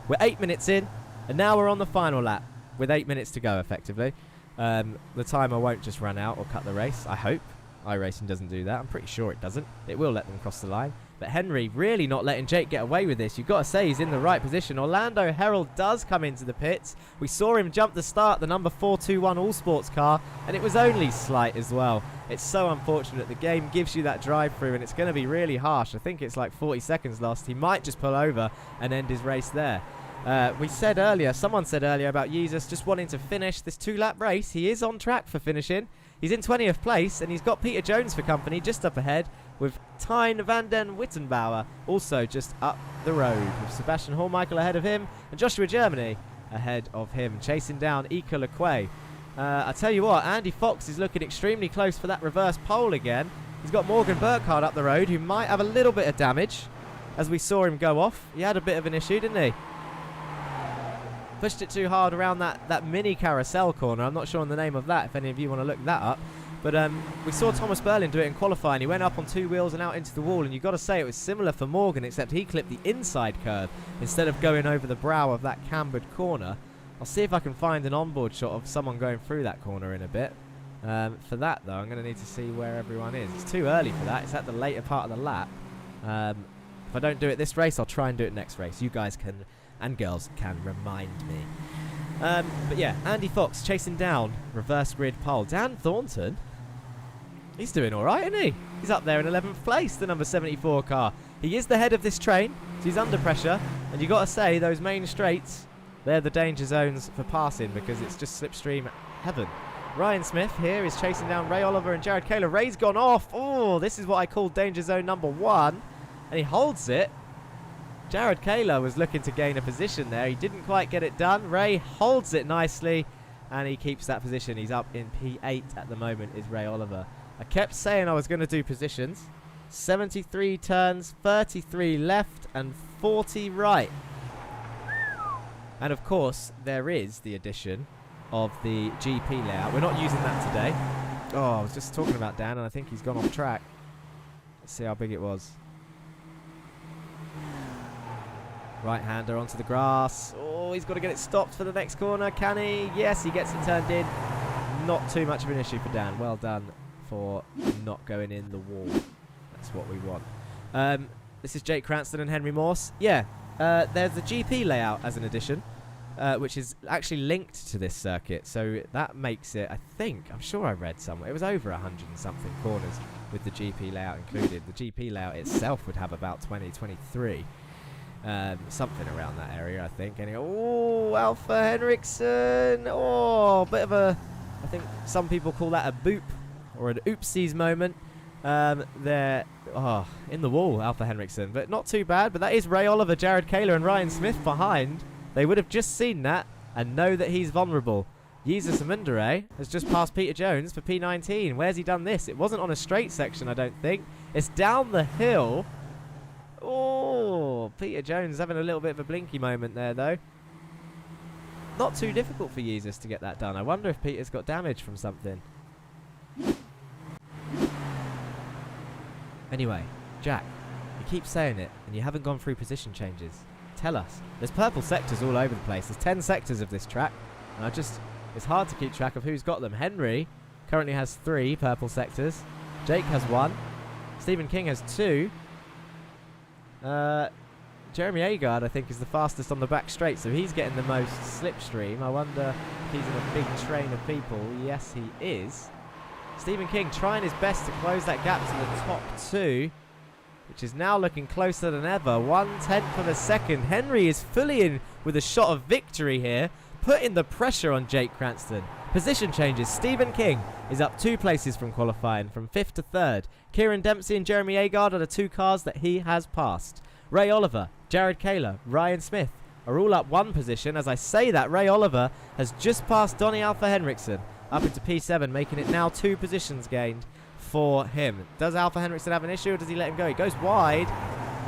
we're 8 minutes in, and now we're on the final lap with 8 minutes to go effectively. The timer won't just run out or cut the race, I hope. iRacing doesn't do that. I'm pretty sure it doesn't. It will let them cross the line. But Henry really not letting Jake get away with this. You've got to say he's in the right position. Orlando Herald does come into the pits. We saw him jump the start, the number 421 All Sports car, and it was only slight as well. It's so unfortunate. The game gives you that drive through, and it's going to be really harsh. I think it's like 40 seconds lost. He might just pull over and end his race there. We said earlier, someone said earlier about Jesus just wanting to finish this 2-lap race. He is on track for finishing. He's in 20th place, and he's got Peter Jones for company just up ahead, with Tyne van den Wittenbauer also just up the road, with Sebastian Hallmichael ahead of him, and Joshua Germany ahead of him, chasing down Ika Lequay. I tell you what, Andy Fox is looking extremely close for that reverse pole again. He's got Morgan Burkhardt up the road, who might have a little bit of damage, as we saw him go off. He had a bit of an issue, didn't he? Pushed it too hard around that mini carousel corner. I'm not sure on the name of that, if any of you want to look that up. But we saw Thomas Berlin do it in qualifying. He went up on 2 wheels and out into the wall, and you've got to say it was similar for Morgan, except he clipped the inside curve instead of going over the brow of that cambered corner. I'll see if I can find an onboard shot of someone going through that corner in a bit. For that, though, I'm going to need to see where everyone is. It's too early for that. It's at the later part of the lap. If I don't do it this race, I'll try and do it next race. You guys can, and girls can, remind me. But yeah, Andy Fox chasing down reverse grid pole. Dan Thornton, he's doing all right, isn't he? He's up there in 11th place, the number 74 car. He is the head of this train, so he's under pressure. And you got to say, those main straights, they're the danger zones for passing, because it's just slipstream heaven. Ryan Smith here is chasing down Ray Oliver and Jared Kaler. Ray's gone off. Oh, this is what I call danger zone number 1. And he holds it. Jared Kaler was looking to gain a position there. He didn't quite get it done. Ray holds it nicely, and he keeps that position. He's up in P8 at the moment, is Ray Oliver. I kept saying I was going to do positions. 73 turns, 33 left, and 40 right. And of course, there is the addition of the GP layout. We're not using that today. Oh, I was just talking about Dan, and I think he's gone off track. Let's see how big it was. Right-hander onto the grass. Oh, he's got to get it stopped for the next corner. Can he? Yes, he gets it turned in. Not too much of an issue for Dan. Well done for not going in the wall. That's what we want. This is Jake Cranston and Henry Morse. Yeah, there's the GP layout as an addition, which is actually linked to this circuit. So that makes it, I think, I'm sure I read somewhere, it was over 100 and something corners with the GP layout included. The GP layout itself would have about 20, 23. Something around that area, I think. Anyway, oh, Alpha Henriksen. Oh, bit of a, I think some people call that a boop or an oopsies moment. They're in the wall, Alpha Henriksen, but not too bad. But that is Ray Oliver, Jared Kaler, and Ryan Smith behind. They would have just seen that and know that he's vulnerable. Jesus Amundere has just passed Peter Jones for P19. Where's he done this? It wasn't on a straight section, I don't think. It's down the hill. Oh, Peter Jones having a little bit of a blinky moment there, though. not too difficult for users to get that done. I wonder if Peter's got damage from something. Anyway, Jack, you keep saying it, and you haven't gone through position changes. Tell us. There's purple sectors all over the place. There's 10 sectors of this track, and it's hard to keep track of who's got them. Henry currently has 3 purple sectors. Jake has 1. Stephen King has 2. Jeremy Agard, I think, is the fastest on the back straight, so he's getting the most slipstream. I wonder if he's in a big train of people. Yes, he is. Stephen King trying his best to close that gap to the top 2, which is now looking closer than ever. 1/10 of a second. Henry is fully in with a shot of victory here, putting the pressure on Jake Cranston. Position changes. Stephen King is up 2 places from qualifying, from 5th to 3rd. Kieran Dempsey and Jeremy Agard are the 2 cars that he has passed. Ray Oliver, Jared Kaler, Ryan Smith are all up 1 position. As I say that, Ray Oliver has just passed Donny Alfa Henriksen up into P7, making it now 2 positions gained for him. Does Alfa Henriksen have an issue, or does he let him go? He goes wide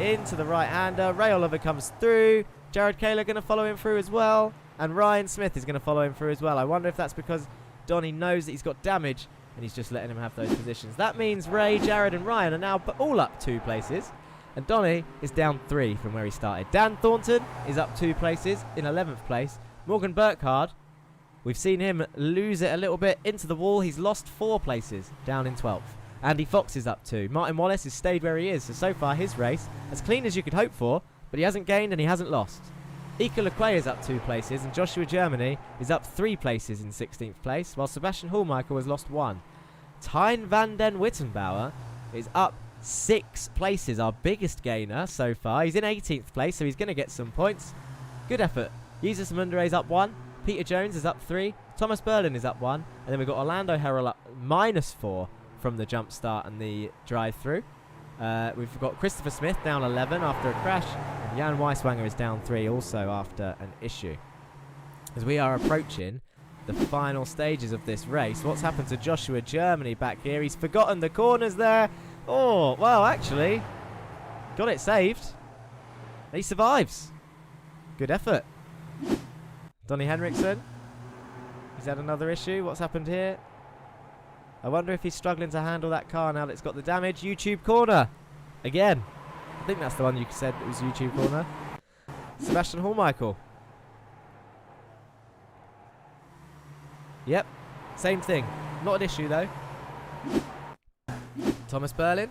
into the right-hander. Ray Oliver comes through. Jared Kaler going to follow him through as well. And Ryan Smith is going to follow him through as well. I wonder if that's because Donny knows that he's got damage and he's just letting him have those positions. That means Ray, Jared and Ryan are now all up 2 places. And Donny is down 3 from where he started. Dan Thornton is up 2 places in 11th place. Morgan Burkhardt, we've seen him lose it a little bit into the wall. He's lost 4 places, down in 12th. Andy Fox is up 2. Martin Wallace has stayed where he is. So far his race, as clean as you could hope for, but he hasn't gained and he hasn't lost. Ika Lequay is up 2 places, and Joshua Germany is up 3 places in 16th place, while Sebastian Hallmichael has lost 1. Tyne van den Wittenbauer is up 6 places, our biggest gainer so far. He's in 18th place, so he's going to get some points. Good effort. Jesus Mundere is up 1. Peter Jones is up 3. Thomas Berlin is up 1. And then we've got Orlando Herrell up -4 from the jump start and the drive-through. We've got Christopher Smith down 11 after a crash. And Jan Weiswanger is down 3 also after an issue. As we are approaching the final stages of this race, what's happened to Joshua Germany back here? He's forgotten the corners there. Oh, well, actually, got it saved. He survives. Good effort. Donny Henriksen. He's had another issue. What's happened here? I wonder if he's struggling to handle that car now that it's got the damage. YouTube corner. Again. I think that's the one you said it was YouTube corner. Sebastian Hallmichael. Yep. Same thing. Not an issue, though. Thomas Berlin.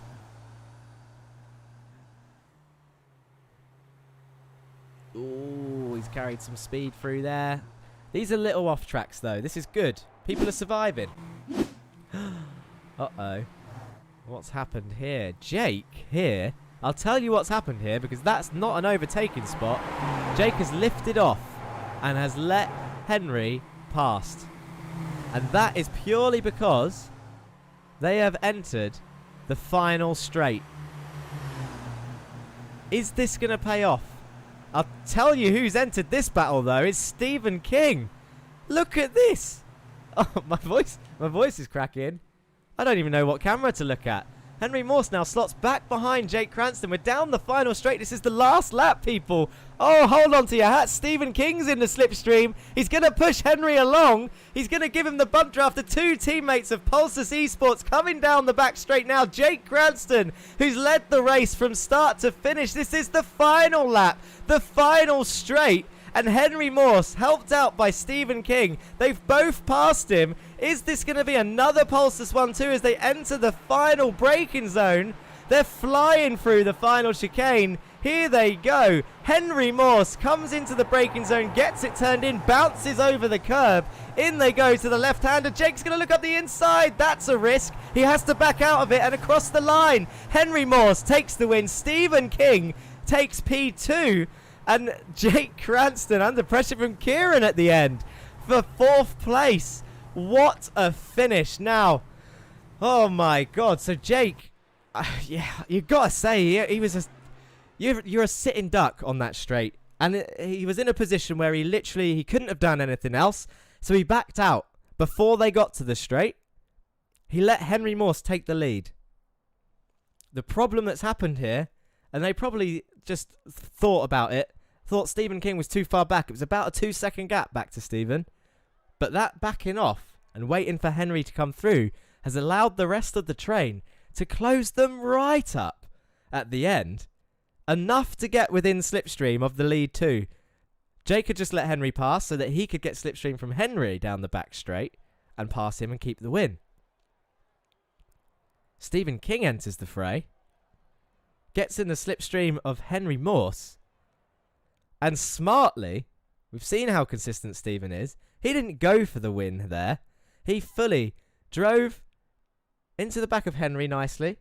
Ooh, he's carried some speed through there. These are little off tracks, though. This is good. People are surviving. Uh-oh. What's happened here? Jake, here. I'll tell you what's happened here, because that's not an overtaking spot. Jake has lifted off and has let Henry past. And that is purely because they have entered the final straight. Is this going to pay off? I'll tell you who's entered this battle, though. It's Stephen King. Look at this. Oh, my voice is cracking. I don't even know what camera to look at. Henry Morse now slots back behind Jake Cranston. We're down the final straight. This is the last lap, people. Oh, hold on to your hats. Stephen King's in the slipstream. He's going to push Henry along. He's going to give him the bunt draft. The 2 teammates of Pulsus Esports coming down the back straight now. Jake Cranston, who's led the race from start to finish. This is the final lap, the final straight. And Henry Morse, helped out by Stephen King. They've both passed him. Is this going to be another Pulsus 1-2 as they enter the final braking zone? They're flying through the final chicane. Here they go. Henry Morse comes into the braking zone, gets it turned in, bounces over the curb. In they go to the left-hander. Jake's going to look up the inside. That's a risk. He has to back out of it and across the line. Henry Morse takes the win. Stephen King takes P2. And Jake Cranston under pressure from Kieran at the end for 4th place. What a finish. Now, oh my God. So Jake, yeah, you've got to say, he was you're a sitting duck on that straight. And he was in a position where he couldn't have done anything else. So he backed out before they got to the straight. He let Henry Morse take the lead. The problem that's happened here, and they probably just thought about it, thought Stephen King was too far back. It was about a 2-second gap back to Stephen. But that backing off and waiting for Henry to come through has allowed the rest of the train to close them right up at the end. Enough to get within slipstream of the lead too. Jake had just let Henry pass so that he could get slipstream from Henry down the back straight and pass him and keep the win. Stephen King enters the fray, gets in the slipstream of Henry Morse, and smartly, we've seen how consistent Stephen is, he didn't go for the win there. He fully drove into the back of Henry nicely,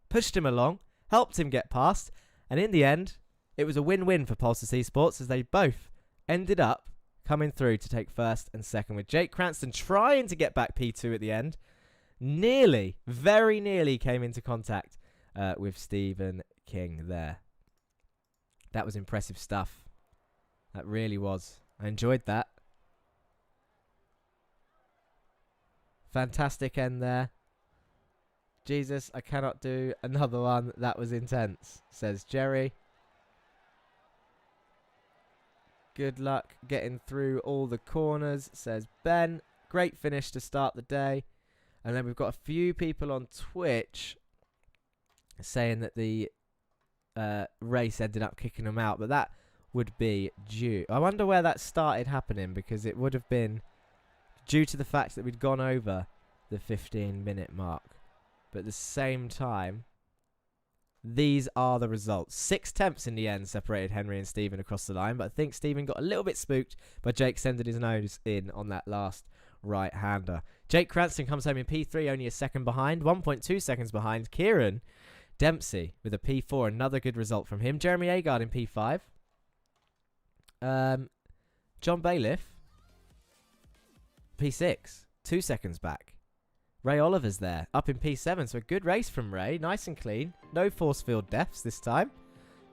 pushed him along, helped him get past, and in the end, it was a win-win for Pulsar Esports as they both ended up coming through to take first and second, with Jake Cranston trying to get back P2 at the end. Nearly, very nearly came into contact with Stephen King there. That was impressive stuff. That really was. I enjoyed that. Fantastic end there. Jesus, I cannot do another one. That was intense, says Jerry. Good luck getting through all the corners, says Ben. Great finish to start the day. And then we've got a few people on Twitch saying that the race ended up kicking them out, but that would be due. I wonder where that started happening, because it would have been due to the fact that we'd gone over the 15-minute mark. But at the same time, these are the results. 6 tenths in the end separated Henry and Stephen across the line, but I think Stephen got a little bit spooked by Jake sending his nose in on that last right-hander. Jake Cranston comes home in P3, only a second behind, 1.2 seconds behind. Kieran Dempsey with a P4, another good result from him. Jeremy Agard in P5. John Bailiff, P6, 2 seconds back. Ray Oliver's there, up in P7, so a good race from Ray, nice and clean. No force field deaths this time.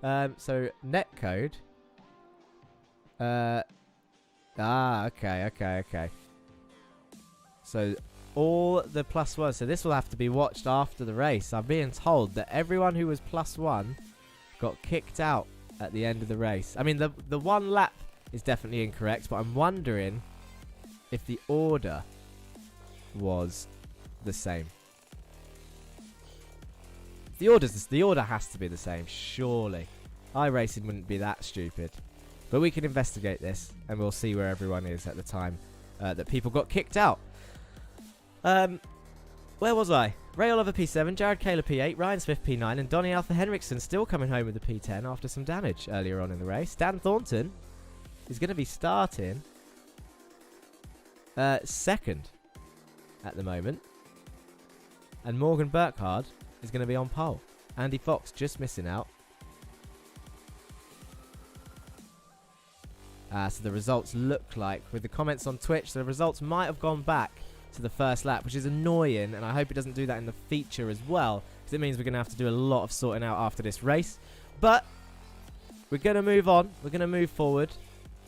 So netcode. Okay. So all the +1, so this will have to be watched after the race. I'm being told that everyone who was +1 got kicked out at the end of the race. I mean, the one lap is definitely incorrect, but I'm wondering if the order was the same. The order has to be the same, surely. iRacing wouldn't be that stupid. But we can investigate this, and we'll see where everyone is at the time that people got kicked out. Where was I? Ray Oliver P7, Jared Kaler P8, Ryan Smith P9, and Donny Alpha Henriksen still coming home with a P10 after some damage earlier on in the race. Dan Thornton is going to be starting second at the moment. And Morgan Burkhard is going to be on pole. Andy Fox just missing out. So the results look like, with the comments on Twitch, the results might have gone back to the first lap, which is annoying, and I hope it doesn't do that in the feature as well, because it means we're going to have to do a lot of sorting out after this race. But we're going to move on. We're going to move forward.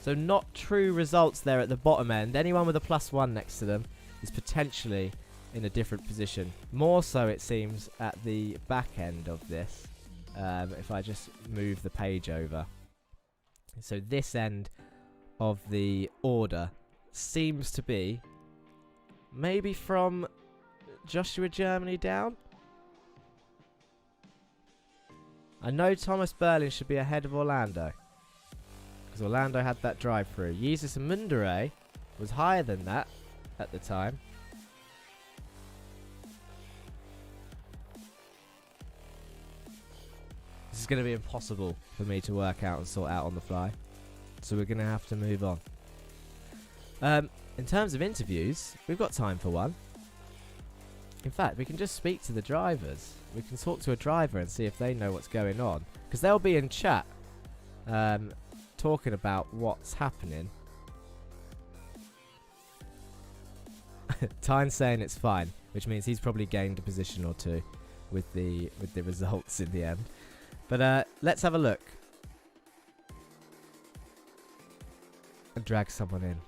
So not true results there at the bottom end. Anyone with a +1 next to them is potentially in a different position. More so, it seems, at the back end of this. If I just move the page over. So this end of the order seems to be maybe from Joshua Germany down. I know Thomas Berlin should be ahead of Orlando, because Orlando had that drive through. Jesus Mundere was higher than that at the time. This is going to be impossible for me to work out and sort out on the fly, so we're going to have to move on. In terms of interviews, we've got time for one. In fact, we can just speak to the drivers. We can talk to a driver and see if they know what's going on, because they'll be in chat talking about what's happening. Tyne's saying it's fine, which means he's probably gained a position or two with the results in the end. But let's have a look and drag someone in.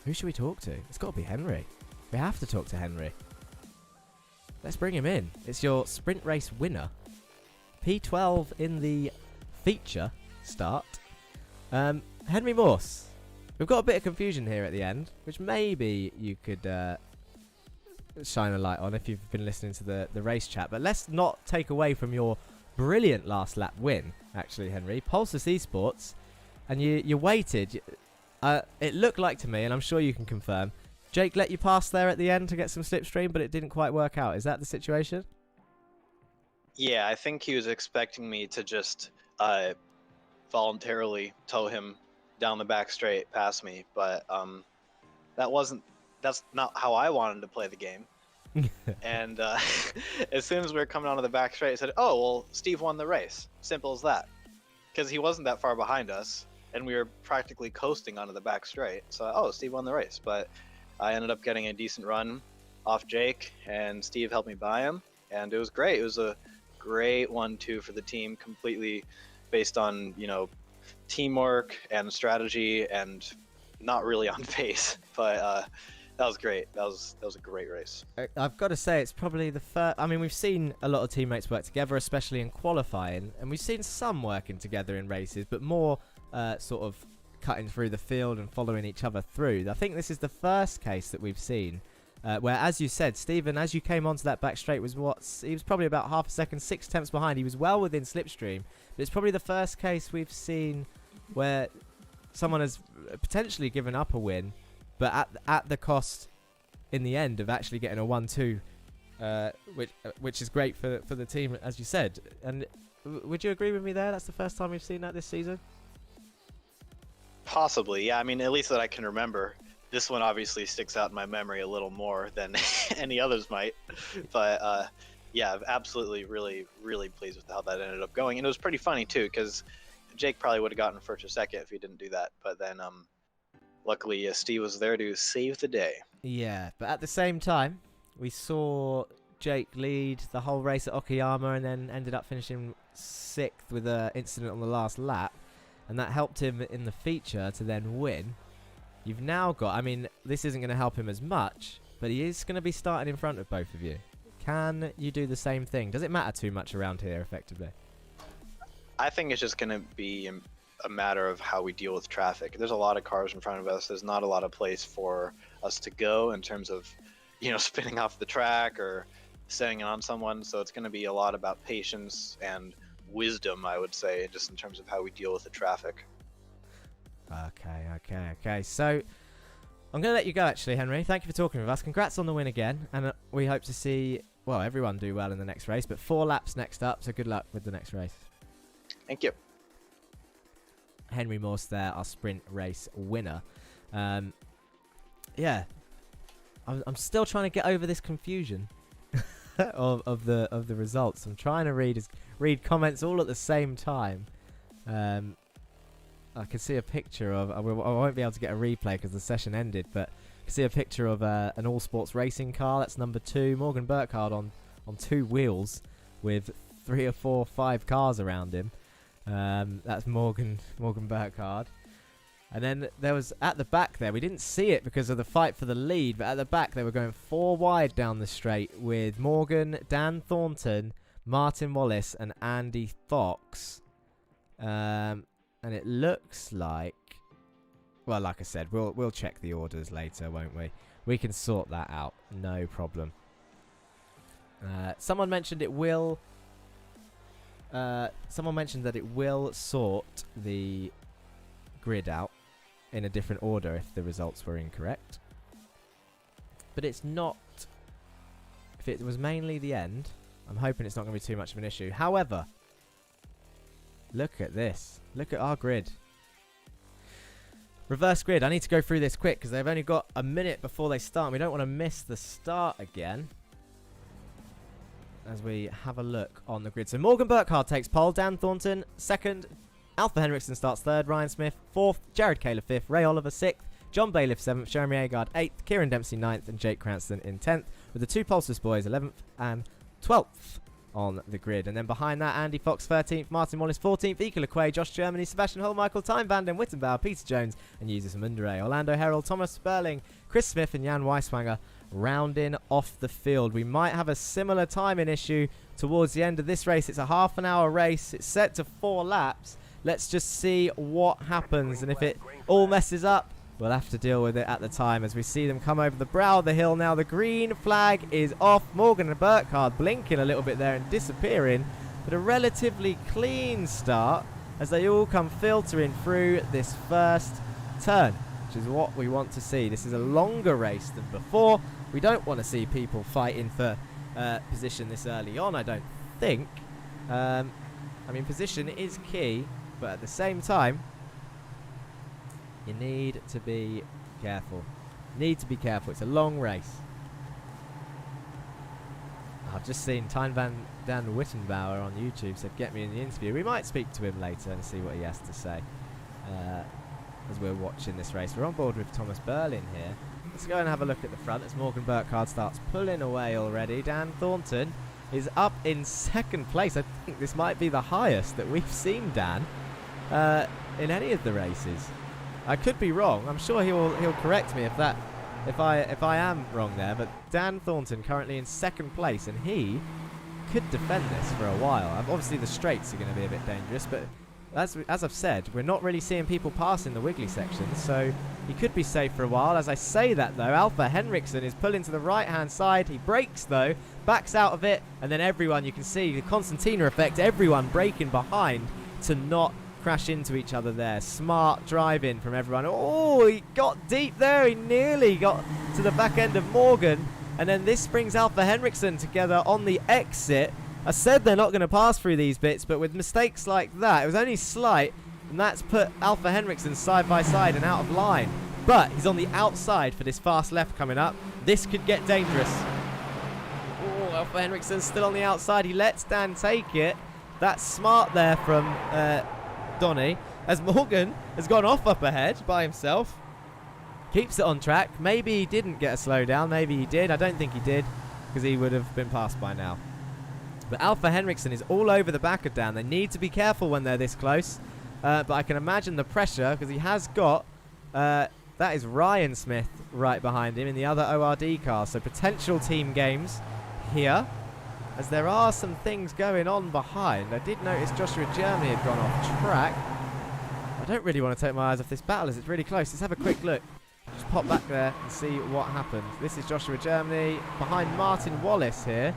Who should we talk to? It's got to be Henry. We have to talk to Henry. Let's bring him in. It's your sprint race winner. P12 in the feature start. Henry Morse, we've got a bit of confusion here at the end, which maybe you could shine a light on if you've been listening to the race chat. But let's not take away from your brilliant last lap win, actually, Henry. Pulsus Esports, and you waited. It looked like to me, and I'm sure you can confirm, Jake let you pass there at the end to get some slipstream, but it didn't quite work out. Is that the situation? Yeah, I think he was expecting me to just voluntarily tow him down the back straight past me, but that's not how I wanted to play the game. And as soon as we were coming onto the back straight, I said, oh, well, Steve won the race. Simple as that. Because he wasn't that far behind us, and we were practically coasting onto the back straight. So, oh, Steve won the race. But I ended up getting a decent run off Jake, and Steve helped me by him, and it was great. It was a great 1-2 for the team, completely based on, teamwork and strategy, and not really on pace. But that was great. That was a great race. I've got to say, it's probably the first. I mean, we've seen a lot of teammates work together, especially in qualifying, and we've seen some working together in races, but more sort of cutting through the field and following each other through. I think this is the first case that we've seen where, as you said, Stephen, as you came onto that back straight, he was probably about half a second, 6 tenths behind. He was well within slipstream, but it's probably the first case we've seen where someone has potentially given up a win, but at the cost in the end of actually getting a 1-2, which is great for the team, as you said. And would you agree with me there? That's the first time we've seen that this season? Possibly, yeah. I mean, at least that I can remember. This one obviously sticks out in my memory a little more than any others might. But yeah, absolutely, really, really pleased with how that ended up going. And it was pretty funny too, because Jake probably would have gotten first or second if he didn't do that. But then luckily, Steve was there to save the day. Yeah, but at the same time, we saw Jake lead the whole race at Okayama and then ended up finishing 6th with an incident on the last lap. And that helped him in the feature to then win. You've now got, I mean, this isn't going to help him as much, but he is going to be starting in front of both of you. Can you do the same thing? Does it matter too much around here, effectively? I think it's just going to be a matter of how we deal with traffic. There's a lot of cars in front of us. There's not a lot of place for us to go in terms of, spinning off the track or staying on someone. So it's going to be a lot about patience and wisdom, I would say, just in terms of how we deal with the traffic. Okay. So I'm going to let you go, actually, Henry. Thank you for talking with us. Congrats on the win again. And we hope to see, well, everyone do well in the next race. But 4 laps next up, so good luck with the next race. Thank you. Henry Morse there, our sprint race winner. Yeah, I'm still trying to get over this confusion of the results. I'm trying to read comments all at the same time. I can see a picture of. I won't be able to get a replay because the session ended, but I can see a picture of an all sports racing car. That's number 2, Morgan Burkhardt on 2 wheels with 3 or 4, 5 cars around him. That's Morgan Burkhardt. And then there was at the back there, we didn't see it because of the fight for the lead, but at the back they were going 4 wide down the straight with Morgan, Dan Thornton, Martin Wallace and Andy Fox. And it looks like, well, like I said, we'll check the orders later, won't we? We can sort that out, no problem. Someone mentioned it will. Someone mentioned that it will sort the grid out in a different order if the results were incorrect. But it's not. If it was mainly the end, I'm hoping it's not going to be too much of an issue. However, look at this. Look at our grid. Reverse grid. I need to go through this quick because they've only got a minute before they start. We don't want to miss the start again. As we have a look on the grid. So Morgan Burkhardt takes pole. Dan Thornton 2nd. Alpha Henriksen starts 3rd. Ryan Smith 4th. Jared Kaler 5th. Ray Oliver 6th. John Bailiff 7th. Jeremy Agard 8th. Kieran Dempsey 9th. And Jake Cranston in 10th. With the 2 Pulsus boys 11th and 12th on the grid. And then behind that, Andy Fox 13th, Martin Wallace 14th, Ika Lequay, Josh Germany, Sebastian Hull, Michael Time, Vanden Wittenbauer, Peter Jones, and Users Mundere. Orlando Herald, Thomas Sperling, Chris Smith, and Jan Weiswanger rounding off the field. We might have a similar timing issue towards the end of this race. It's a half-an-hour race. It's set to 4 laps. Let's just see what happens, and if it all messes up, we'll have to deal with it at the time as we see them come over the brow of the hill. Now the green flag is off. Morgan and Burkhardt blinking a little bit there and disappearing, but a relatively clean start as they all come filtering through this first turn, which is what we want to see. This is a longer race than before. We don't want to see people fighting for position this early on, I don't think. I mean, position is key, but at the same time, you need to be careful. Need to be careful. It's a long race. I've just seen Dan Wittenbauer on YouTube said, get me in the interview. We might speak to him later and see what he has to say as we're watching this race. We're on board with Thomas Berlin here. Let's go and have a look at the front as Morgan Burkhardt starts pulling away already. Dan Thornton is up in 2nd place. I think this might be the highest that we've seen Dan in any of the races. I could be wrong. I'm sure he'll correct me if I am wrong there. But Dan Thornton currently in 2nd place, and he could defend this for a while. Obviously the straights are going to be a bit dangerous, but as I've said, we're not really seeing people pass in the wiggly sections, so he could be safe for a while. As I say that though, Alpha Henriksen is pulling to the right hand side. He brakes though, backs out of it, and then everyone, you can see the Constantina effect, everyone braking behind to not crash into each other there. Smart driving from everyone. Oh, he got deep there. He nearly got to the back end of Morgan. And then this brings Alpha Henriksen together on the exit. I said they're not going to pass through these bits, but with mistakes like that, it was only slight, and that's put Alpha Henriksen side by side and out of line. But he's on the outside for this fast left coming up. This could get dangerous. Oh, Alpha Henriksen's still on the outside. He lets Dan take it. That's smart there from Donny, as Morgan has gone off up ahead by himself. Keeps it on track. Maybe he didn't get a slowdown. Maybe he did. I don't think he did, because he would have been passed by now. But Alpha Henriksen is all over the back of Dan. They need to be careful when they're this close. But I can imagine the pressure, because he has got... that is Ryan Smith right behind him in the other ORD car. So potential team games here, as there are some things going on behind. I did notice Joshua Germany had gone off track. I don't really want to take my eyes off this battle as it's really close. Let's have a quick look. Just pop back there and see what happens. This is Joshua Germany behind Martin Wallace here.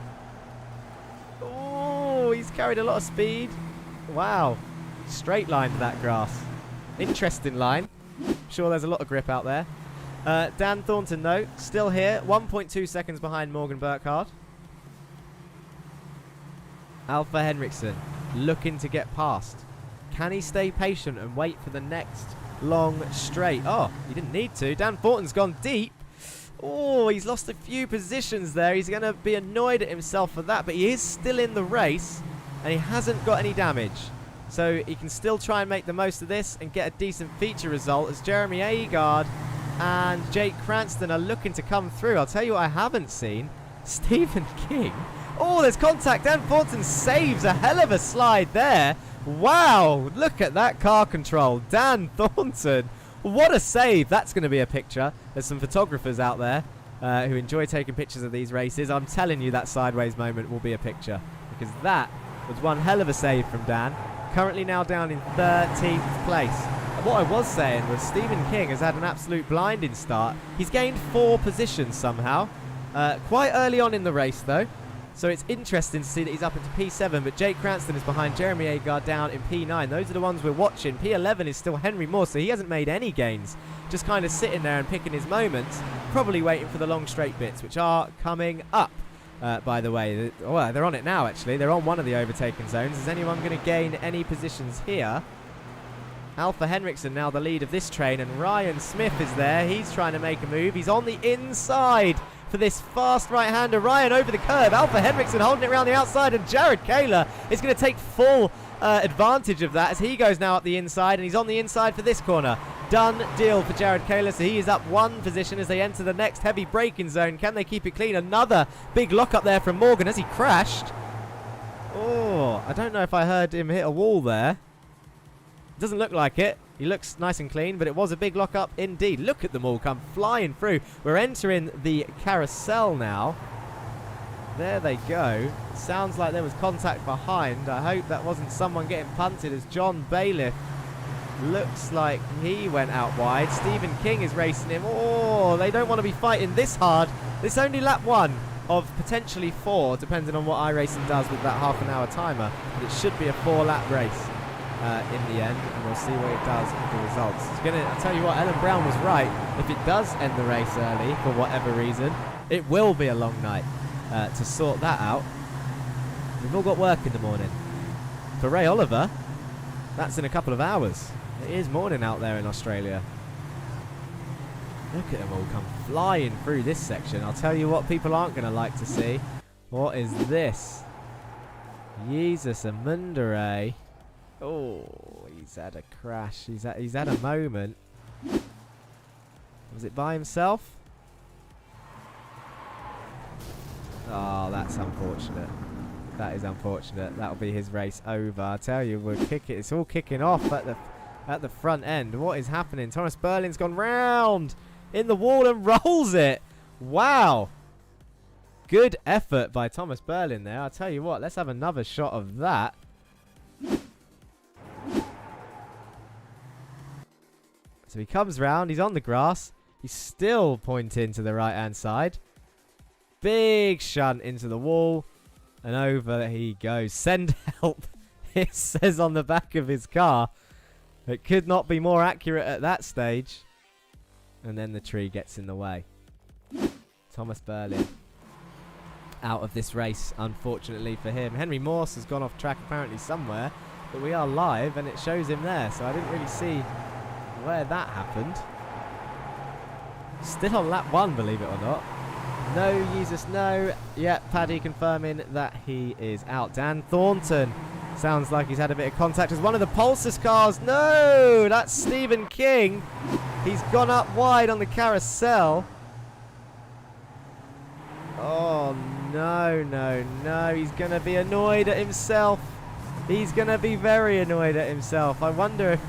Oh, he's carried a lot of speed. Wow. Straight line to that grass. Interesting line. Sure there's a lot of grip out there. Dan Thornton, though, still here. 1.2 seconds behind Morgan Burkhardt. Alpha Henriksen looking to get past. Can he stay patient and wait for the next long straight? Oh, he didn't need to. Dan Thornton's gone deep. Oh, he's lost a few positions there. He's going to be annoyed at himself for that, but he is still in the race, and he hasn't got any damage. So he can still try and make the most of this and get a decent feature result as Jeremy Agard and Jake Cranston are looking to come through. I'll tell you what I haven't seen. Stephen King. Oh, there's contact. Dan Thornton saves a hell of a slide there. Wow, look at that car control. Dan Thornton. What a save. That's going to be a picture. There's some photographers out there who enjoy taking pictures of these races. I'm telling you that sideways moment will be a picture, because that was one hell of a save from Dan. Currently now down in 13th place. And what I was saying was Stephen King has had an absolute blinding start. He's gained 4 positions somehow. Quite early on in the race though. So it's interesting to see that he's up into P7, but Jake Cranston is behind Jeremy Agard down in P9. Those are the ones we're watching. P11 is still Henry Morse, so he hasn't made any gains. Just kind of sitting there and picking his moments, probably waiting for the long straight bits, which are coming up, by the way. Well, they're on it now, actually. They're on one of the overtaken zones. Is anyone going to gain any positions here? Alpha Henriksen now the lead of this train, and Ryan Smith is there. He's trying to make a move. He's on the inside for this fast right-hander. Ryan over the curve. Alpha Henriksen holding it around the outside, and Jared Kaler is going to take full advantage of that as he goes now up the inside, and he's on the inside for this corner. Done deal for Jared Kaler, so he is up 1 position as they enter the next heavy braking zone. Can they keep it clean? Another big lock-up there from Morgan as he crashed. Oh, I don't know if I heard him hit a wall there. Doesn't look like it. He looks nice and clean, but it was a big lock-up indeed. Look at them all come flying through. We're entering the carousel now. There they go. Sounds like there was contact behind. I hope that wasn't someone getting punted, as John Bailiff looks like he went out wide. Stephen King is racing him. Oh, they don't want to be fighting this hard. This only lap 1 of potentially 4, depending on what iRacing does with that half-an-hour timer. But it should be a 4-lap race in the end, and we'll see what it does with the results. I'll tell you what, Ellen Brown was right. If it does end the race early, for whatever reason, it will be a long night to sort that out. We've all got work in the morning. For Ray Oliver, that's in a couple of hours. It is morning out there in Australia. Look at them all come flying through this section. I'll tell you what people aren't going to like to see. What is this? Jesus Amundere. Oh, he's had a crash. He's had a moment. Was it by himself? Oh, that's unfortunate. That is unfortunate. That'll be his race over. I tell you, it's all kicking off at the front end. What is happening? Thomas Berlin's gone round in the wall and rolls it. Wow. Good effort by Thomas Berlin there. I'll tell you what, let's have another shot of that. So he comes round, he's on the grass. He's still pointing to the right-hand side. Big shunt into the wall. And over he goes. Send help, it says on the back of his car. It could not be more accurate at that stage. And then the tree gets in the way. Thomas Berlin out of this race, unfortunately for him. Henry Morse has gone off track apparently somewhere. But we are live and it shows him there. So I didn't really see where that happened. Still on lap 1, believe it or not. No, Jesus, no. Yeah, Paddy confirming that he is out. Dan Thornton sounds like he's had a bit of contact as one of the Pulsar cars. No, that's Stephen King. He's gone up wide on the carousel. Oh, no, no, no. He's going to be annoyed at himself. He's going to be very annoyed at himself. I wonder if...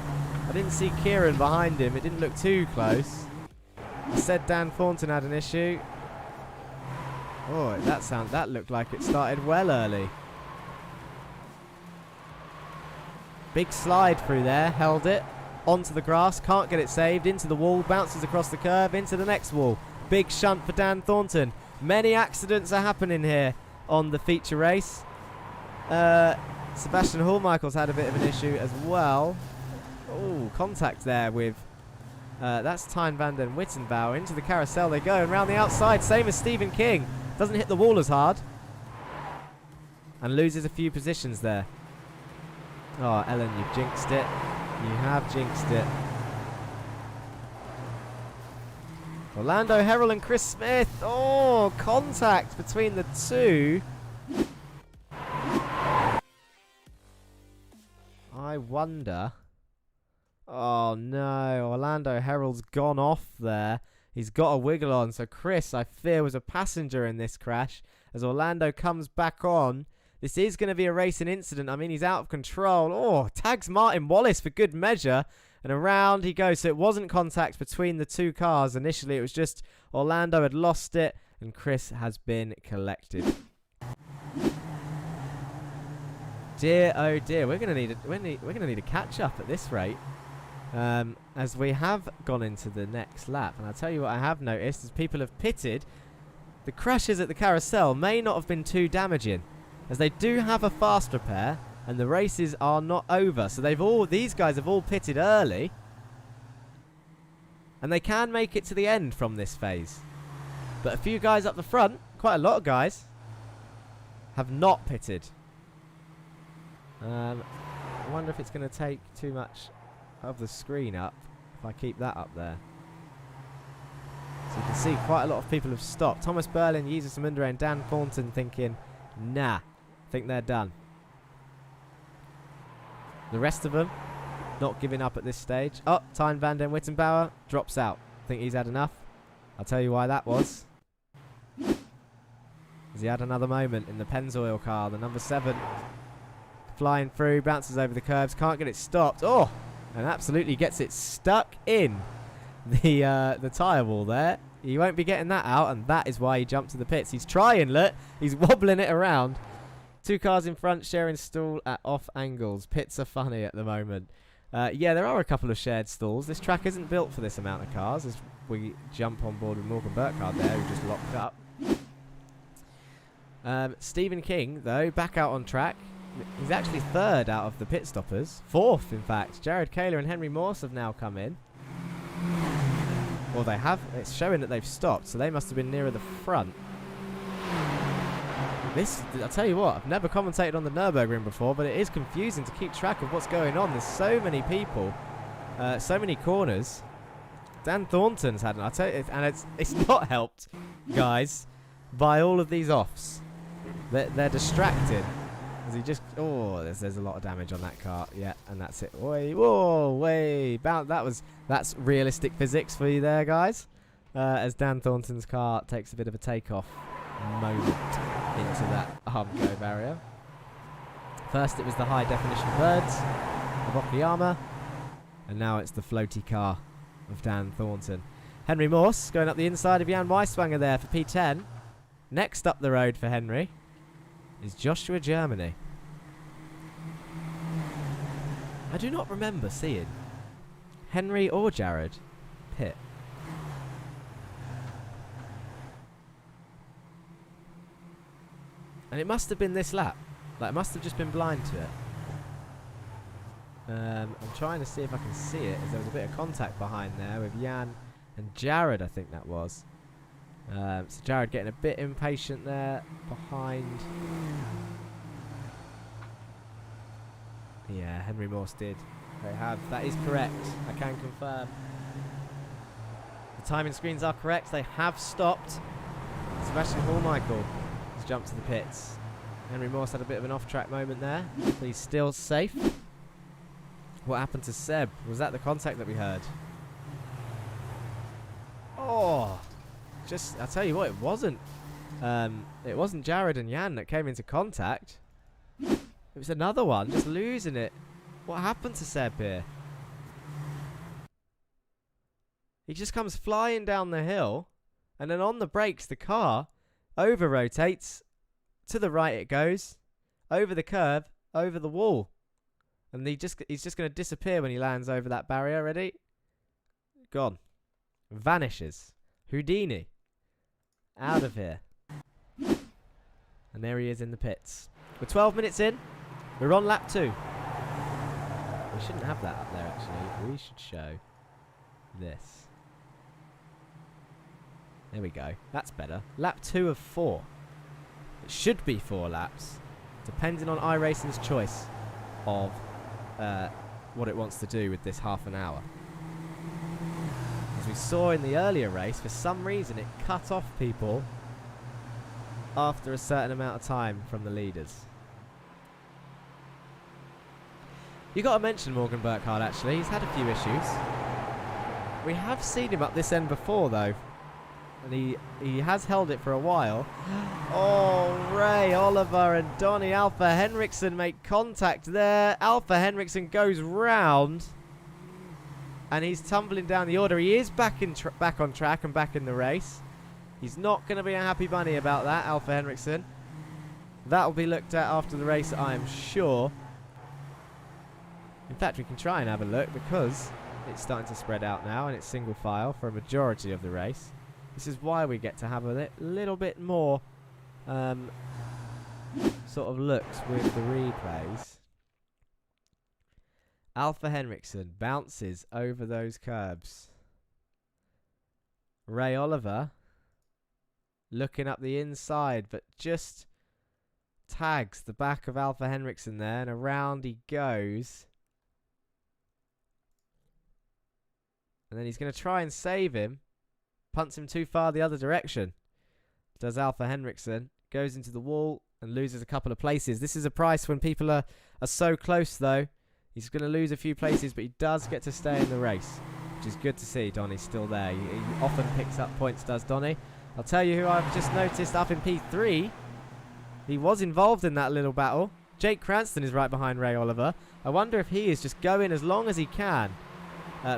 I didn't see Kieran behind him. It didn't look too close. I said Dan Thornton had an issue. Oh, that looked like it started well early. Big slide through there, held it onto the grass, can't get it saved, into the wall, bounces across the curve, into the next wall. Big shunt for Dan Thornton. Many accidents are happening here on the feature race. Sebastian Hallmichael's had a bit of an issue as well. Oh, contact there with that's Tyne van den Wittenbauer. Into the carousel they go, and round the outside, same as Stephen King. Doesn't hit the wall as hard. And loses a few positions there. Oh, Ellen, you've jinxed it. You have jinxed it. Orlando Herrell and Chris Smith. Oh, contact between the two. I wonder... Oh no, Orlando Herrell's gone off there. He's got a wiggle on, so Chris, I fear, was a passenger in this crash. As Orlando comes back on, this is going to be a racing incident. I mean, he's out of control. Oh, tags Martin Wallace for good measure. And around he goes. So it wasn't contact between the two cars. Initially, it was just Orlando had lost it, and Chris has been collected. Dear, oh dear, we're going to need a catch up at this rate. As we have gone into the next lap, and I'll tell you what I have noticed is people have pitted. The crashes at the carousel may not have been too damaging, as they do have a fast repair and the races are not over. So these guys have all pitted early, and they can make it to the end from this phase. But a few guys up the front, quite a lot of guys, have not pitted. I wonder if it's going to take too much of the screen up if I keep that up there. So you can see quite a lot of people have stopped. Thomas Berlin, Jesus Amundere and Dan Thornton thinking, nah, think they're done. The rest of them not giving up at this stage. Oh, Tyne van den Wittenbauer drops out. Think he's had enough. I'll tell you why that was. He had another moment in the Pennzoil car, the number 7. Flying through, bounces over the curbs, can't get it stopped. Oh! and absolutely gets it stuck in the tyre wall there. He won't be getting that out, and that is why he jumped to the pits. He's trying, look. He's wobbling it around. 2 cars in front sharing stall at off angles. Pits are funny at the moment. Yeah, there are a couple of shared stalls. This track isn't built for this amount of cars, as we jump on board with Morgan Burkhardt there, who just locked up. Stephen King, though, back out on track. He's actually 3rd out of the pit stoppers. 4th, in fact. Jared Kaler and Henry Morse have now come in. Well, they have. It's showing that they've stopped, so they must have been nearer the front. I'll tell you what, I've never commentated on the Nürburgring before, but it is confusing to keep track of what's going on. There's so many people, so many corners. Dan Thornton's had, I'll tell you, and it's not helped, guys, by all of these offs. They're distracted. As he just, there's a lot of damage on that car. Yeah, and that's it. That's realistic physics for you there, guys. As Dan Thornton's car takes a bit of a takeoff moment into that Armco barrier. First it was the high definition birds of Okayama, and now it's the floaty car of Dan Thornton. Henry Morse going up the inside of Jan Weiswanger there for P10. Next up the road for Henry is Joshua Germany. I do not remember seeing Henry or Jared pit. And it must have been this lap. Like, it must have just been blind to it. I'm trying to see if I can see it, as there was a bit of contact behind there with Jan and Jared, I think that was. So Jared getting a bit impatient there behind. Yeah, Henry Morse did. They have. That is correct. I can confirm. The timing screens are correct. They have stopped. Sebastian Hallmichael has jumped to the pits. Henry Morse had a bit of an off-track moment there, but he's still safe. What happened to Seb? Was that the contact that we heard? Oh, I'll tell you what, it wasn't. It wasn't Jared and Jan that came into contact. It was another one, just losing it. What happened to Seb here? He just comes flying down the hill, and then on the brakes, the car over-rotates. To the right it goes, over the curve, over the wall. And he's just going to disappear when he lands over that barrier. Ready? Gone. Vanishes. Houdini. Out of here. And there he is in the pits. We're 12 minutes in. We're on lap 2. We shouldn't have that up there, actually. We should show this. There we go. That's better. Lap 2 of 4. It should be 4 laps, depending on iRacing's choice of what it wants to do with this half an hour. As we saw in the earlier race, for some reason it cut off people after a certain amount of time from the leaders. You got to mention Morgan Burkhardt, actually. He's had a few issues. We have seen him up this end before, though. And he has held it for a while. Oh, Ray Oliver and Donny Alpha Henriksen make contact there. Alpha Henriksen goes round. And he's tumbling down the order. He is back on track and back in the race. He's not going to be a happy bunny about that, Alpha Henriksen. That will be looked at after the race, I am sure. In fact, we can try and have a look, because it's starting to spread out now and it's single file for a majority of the race. This is why we get to have a little bit more sort of looks with the replays. Alpha Henriksen bounces over those curbs. Ray Oliver looking up the inside, but just tags the back of Alpha Henriksen there, and around he goes. And then he's going to try and save him. Punts him too far the other direction. Does Alpha Henriksen. Goes into the wall and loses a couple of places. This is a price when people are so close, though. He's going to lose a few places, but he does get to stay in the race, which is good to see. Donny's still there. He often picks up points, does Donny. I'll tell you who I've just noticed up in P3. He was involved in that little battle. Jake Cranston is right behind Ray Oliver. I wonder if he is just going as long as he can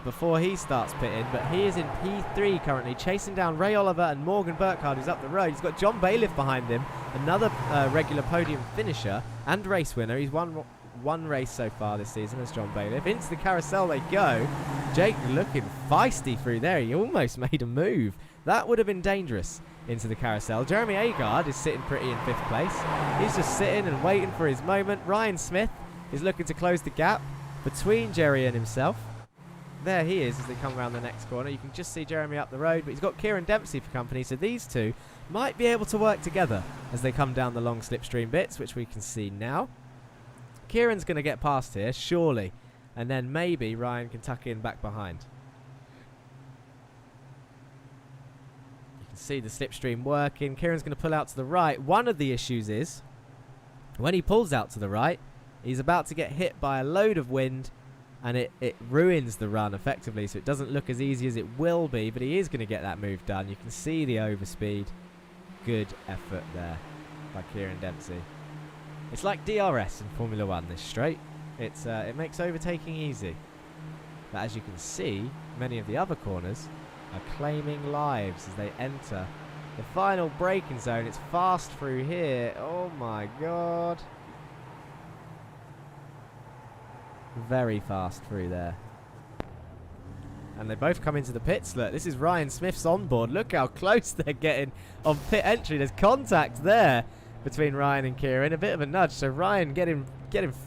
before he starts pitting. But he is in P3 currently, chasing down Ray Oliver and Morgan Burkhardt, who's up the road. He's got John Bailiff behind him, another regular podium finisher and race winner. He's won one race so far this season as John Bailiff. Into the carousel they go. Jake looking feisty through there. He almost made a move. That would have been dangerous into the carousel. Jeremy Agard is sitting pretty in 5th place. He's just sitting and waiting for his moment. Ryan Smith is looking to close the gap between Jerry and himself. There he is as they come around the next corner. You can just see Jeremy up the road, but he's got Kieran Dempsey for company, so these two might be able to work together as they come down the long slipstream bits, which we can see now. Kieran's going to get past here, surely, and then maybe Ryan can tuck in back behind. You can see the slipstream working. Kieran's going to pull out to the right. One of the issues is, when he pulls out to the right, he's about to get hit by a load of wind, and it ruins the run effectively, so it doesn't look as easy as it will be, but he is going to get that move done. You can see the overspeed. Good effort there by Kieran Dempsey. It's like DRS in Formula 1, this straight. It makes overtaking easy. But as you can see, many of the other corners are claiming lives as they enter the final braking zone. It's fast through here. Oh my god. Very fast through there. And they both come into the pits. Look, this is Ryan Smith's onboard. Look how close they're getting on pit entry. There's contact there between Ryan and Kieran. A bit of a nudge. So Ryan getting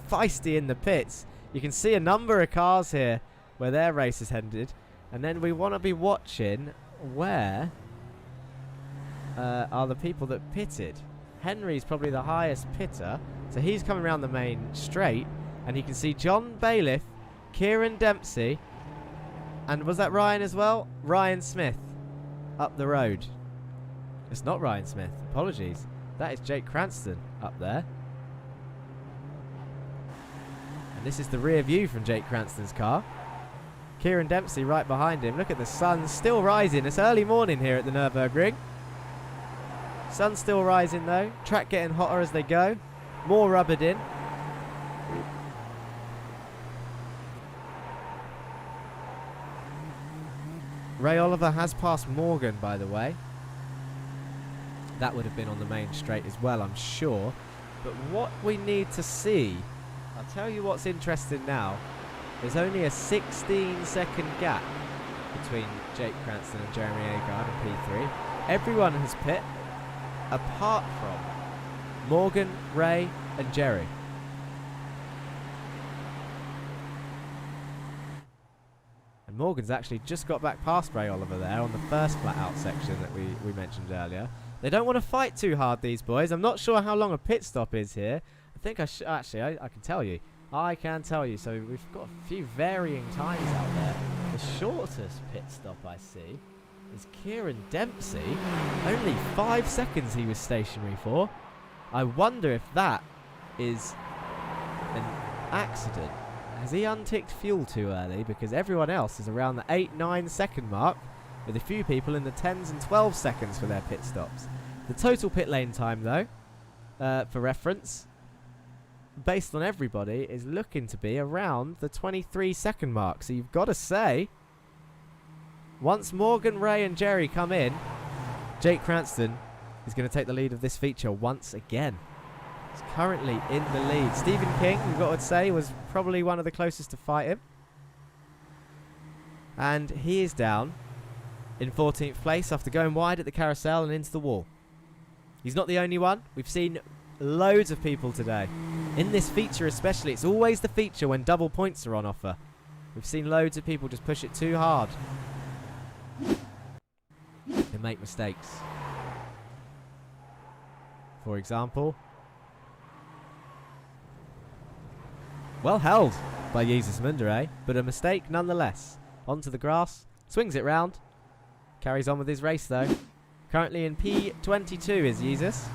feisty in the pits. You can see a number of cars here where their race is headed. And then we want to be watching where are the people that pitted. Henry's probably the highest pitter. So he's coming around the main straight. And you can see John Bailiff, Kieran Dempsey, and was that Ryan as well? Ryan Smith up the road. It's not Ryan Smith. Apologies. That is Jake Cranston up there. And this is the rear view from Jake Cranston's car. Kieran Dempsey right behind him. Look at the sun still rising. It's early morning here at the Nürburgring. Sun still rising though. Track getting hotter as they go. More rubbered in. Ray Oliver has passed Morgan, by the way. That would have been on the main straight as well, I'm sure. But what we need to see, I'll tell you what's interesting now. There's only a 16-second gap between Jake Cranston and Jeremy Agard in P3. Everyone has pit, apart from Morgan, Ray, and Jerry. Morgan's actually just got back past Ray Oliver there on the first flat-out section that we mentioned earlier. They don't want to fight too hard, these boys. I'm not sure how long a pit stop is here. I think I can tell you. I can tell you. So we've got a few varying times out there. The shortest pit stop I see is Kieran Dempsey. Only 5 seconds he was stationary for. I wonder if that is an accident. Has he unticked fuel too early? Because everyone else is around the 8-9 second mark, with a few people in the 10s and 12 seconds for their pit stops. The total pit lane time, though, for reference, based on everybody, is looking to be around the 23 second mark. So you've got to say, once Morgan, Ray and Jerry come in, Jake Cranston is going to take the lead of this feature once again. He's currently in the lead. Stephen King, we've got to say, was probably one of the closest to fight him. And he is down in 14th place after going wide at the carousel and into the wall. He's not the only one. We've seen loads of people today. In this feature especially, it's always the feature when double points are on offer. We've seen loads of people just push it too hard. They make mistakes. For example, well held by Jesus Mundere, but a mistake nonetheless. Onto the grass, swings it round, carries on with his race though. Currently in P22 is Jesus,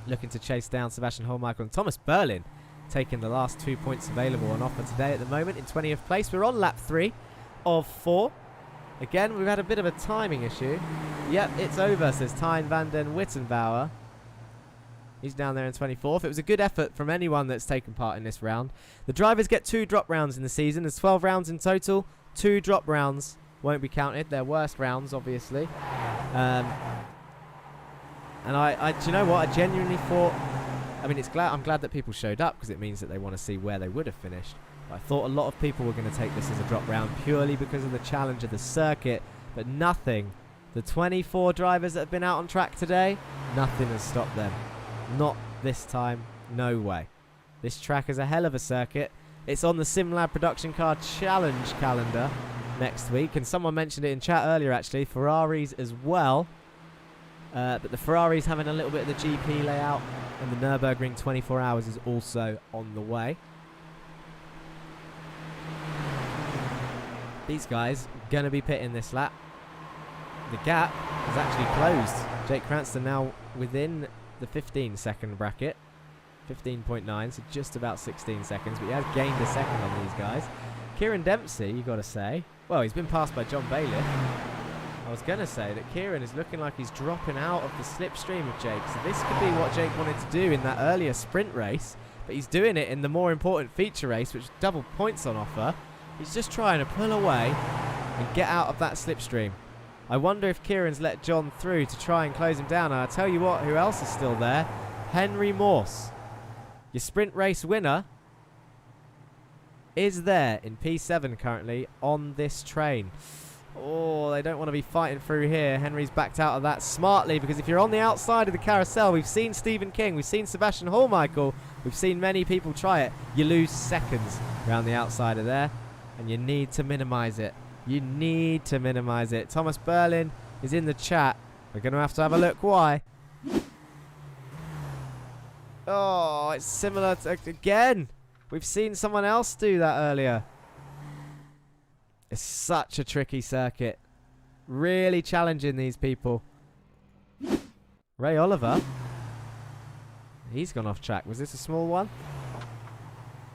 looking to chase down Sebastian Hohlmeier and Thomas Berlin, taking the last 2 points available on offer today at the moment in 20th place. We're on lap 3 of 4. Again, we've had a bit of a timing issue. Yep, it's over, says Tyne van den Wittenbauer. He's down there in 24th. It was a good effort from anyone that's taken part in this round. The drivers get 2 drop rounds in the season. There's 12 rounds in total. 2 drop rounds won't be counted. They're worst rounds, obviously. And do you know what? I genuinely thought... I mean, I'm glad that people showed up because it means that they want to see where they would have finished. But I thought a lot of people were going to take this as a drop round purely because of the challenge of the circuit. But nothing. The 24 drivers that have been out on track today, nothing has stopped them. Not this time. No way. This track is a hell of a circuit. It's on the Simlab Production Car Challenge calendar next week. And someone mentioned it in chat earlier, actually. Ferraris as well. But the Ferraris having a little bit of the GP layout. And the Nürburgring 24 hours is also on the way. These guys going to be pitting this lap. The gap is actually closed. Jake Cranston now within the 15-second bracket. 15.9, so just about 16 seconds. But he has gained a second on these guys. Kieran Dempsey, you got to say. Well, he's been passed by John Bailiff. I was going to say that Kieran is looking like he's dropping out of the slipstream of Jake. So this could be what Jake wanted to do in that earlier sprint race. But he's doing it in the more important feature race, which is double points on offer. He's just trying to pull away and get out of that slipstream. I wonder if Kieran's let John through to try and close him down. And I'll tell you what, who else is still there? Henry Morse. Your sprint race winner is there in P7 currently on this train. Oh, they don't want to be fighting through here. Henry's backed out of that smartly because if you're on the outside of the carousel, we've seen Stephen King, we've seen Sebastian Hallmichael, we've seen many people try it. You lose seconds around the outside of there and you need to minimize it. You need to minimize it. Thomas Berlin is in the chat. We're going to have a look why. Oh, it's similar to, again. We've seen someone else do that earlier. It's such a tricky circuit. Really challenging these people. Ray Oliver. He's gone off track. Was this a small one?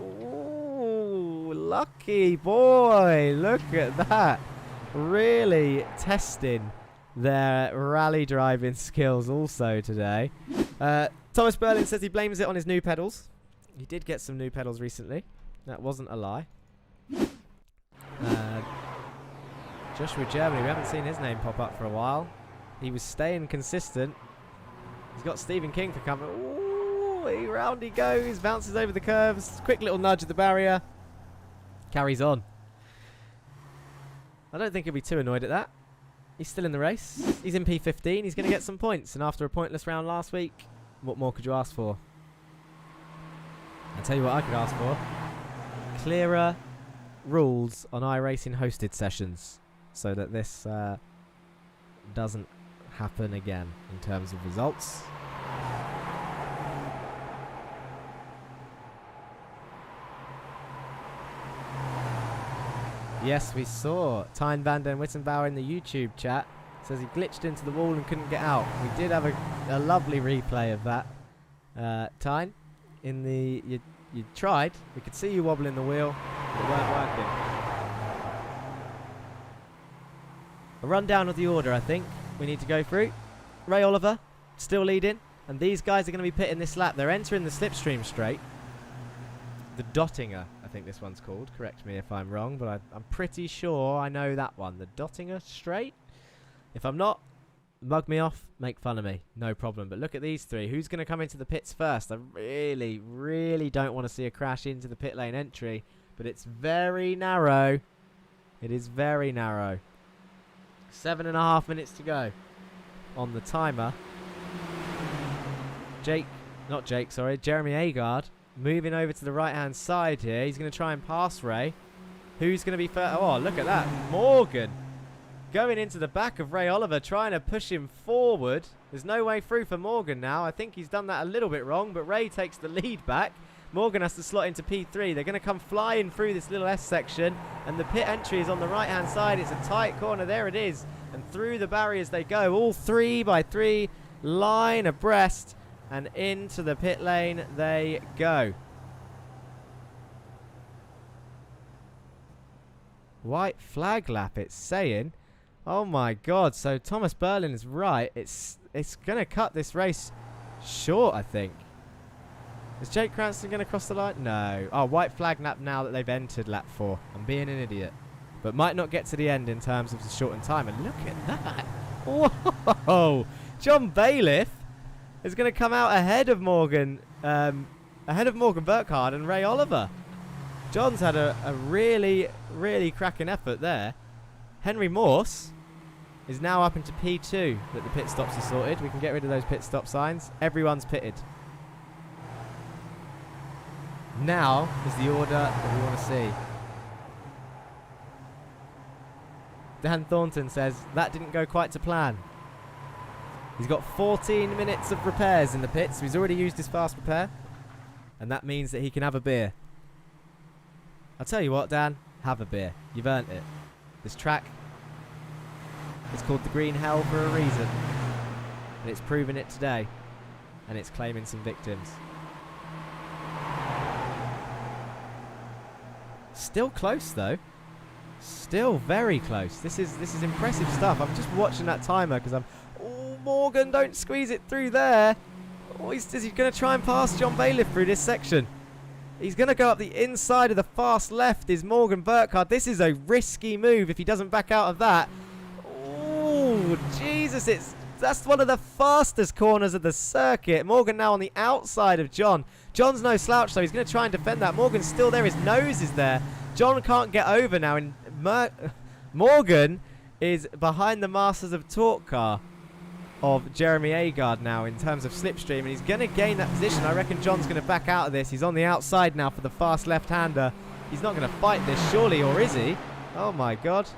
Ooh, lucky boy. Look at that. Really testing their rally driving skills also today. Thomas Berlin says he blames it on his new pedals. He did get some new pedals recently. That wasn't a lie. Joshua Germany, we haven't seen his name pop up for a while. He was staying consistent. He's got Stephen King for company. Ooh, round he goes, bounces over the curves. Quick little nudge at the barrier. Carries on. I don't think he'll be too annoyed at that. He's still in the race. He's in P15. He's going to get some points. And after a pointless round last week, what more could you ask for? I'll tell you what I could ask for. Clearer rules on iRacing hosted sessions so that this doesn't happen again in terms of results. Yes, we saw Tyne van den Wittenbauer in the YouTube chat. Says he glitched into the wall and couldn't get out. We did have a lovely replay of that. Tyne, in the you tried. We could see you wobbling the wheel, but it weren't working. A rundown of the order, I think we need to go through. Ray Oliver still leading, and these guys are going to be pitting this lap. They're entering the slipstream straight. The Dottinger, I think this one's called. Correct me if I'm wrong, but I'm pretty sure I know that one. The Dottinger straight. If I'm not, mug me off, make fun of me. No problem. But look at these three. Who's going to come into the pits first? I really, really don't want to see a crash into the pit lane entry. But it's very narrow. It is very narrow. 7.5 minutes to go on the timer. Jeremy Agard moving over to the right-hand side here. He's going to try and pass Ray. Who's going to be first? Oh, look at that. Morgan going into the back of Ray Oliver, trying to push him forward. There's no way through for Morgan now. I think he's done that a little bit wrong, but Ray takes the lead back. Morgan has to slot into P3. They're going to come flying through this little S section, and the pit entry is on the right-hand side. It's a tight corner. There it is. And through the barriers they go, all 3x3, line abreast, and into the pit lane they go. White flag lap, it's saying. Oh my god, so Thomas Berlin is right. It's going to cut this race short, I think. Is Jake Cranston going to cross the line? No. Oh, white flag lap now that they've entered lap 4. I'm being an idiot. But might not get to the end in terms of the shortened time. And look at that. Whoa. John Bailiff is going to come out ahead of Morgan Burkhardt and Ray Oliver. John's had a really, really cracking effort there. Henry Morse is now up into P2 that the pit stops are sorted. We can get rid of those pit stop signs. Everyone's pitted. Now is the order that we want to see. Dan Thornton says that didn't go quite to plan. He's got 14 minutes of repairs in the pits. So he's already used his fast repair. And that means that he can have a beer. I'll tell you what, Dan. Have a beer. You've earned it. This track is called the Green Hell for a reason. And it's proven it today. And it's claiming some victims. Still close, though. Still very close. This is impressive stuff. I'm just watching that timer because I'm... Oh, Morgan, don't squeeze it through there. Oh, is he going to try and pass John Bailiff through this section? He's going to go up the inside of the fast left is Morgan Burkhardt. This is a risky move if he doesn't back out of that. Oh, Jesus. That's one of the fastest corners of the circuit. Morgan now on the outside of John. John's no slouch, though. He's going to try and defend that. Morgan's still there. His nose is there. John can't get over now. And Morgan is behind the Masters of Torque car of Jeremy Agard now in terms of slipstream. And he's going to gain that position. I reckon John's going to back out of this. He's on the outside now for the fast left-hander. He's not going to fight this, surely, or is he? Oh, my God.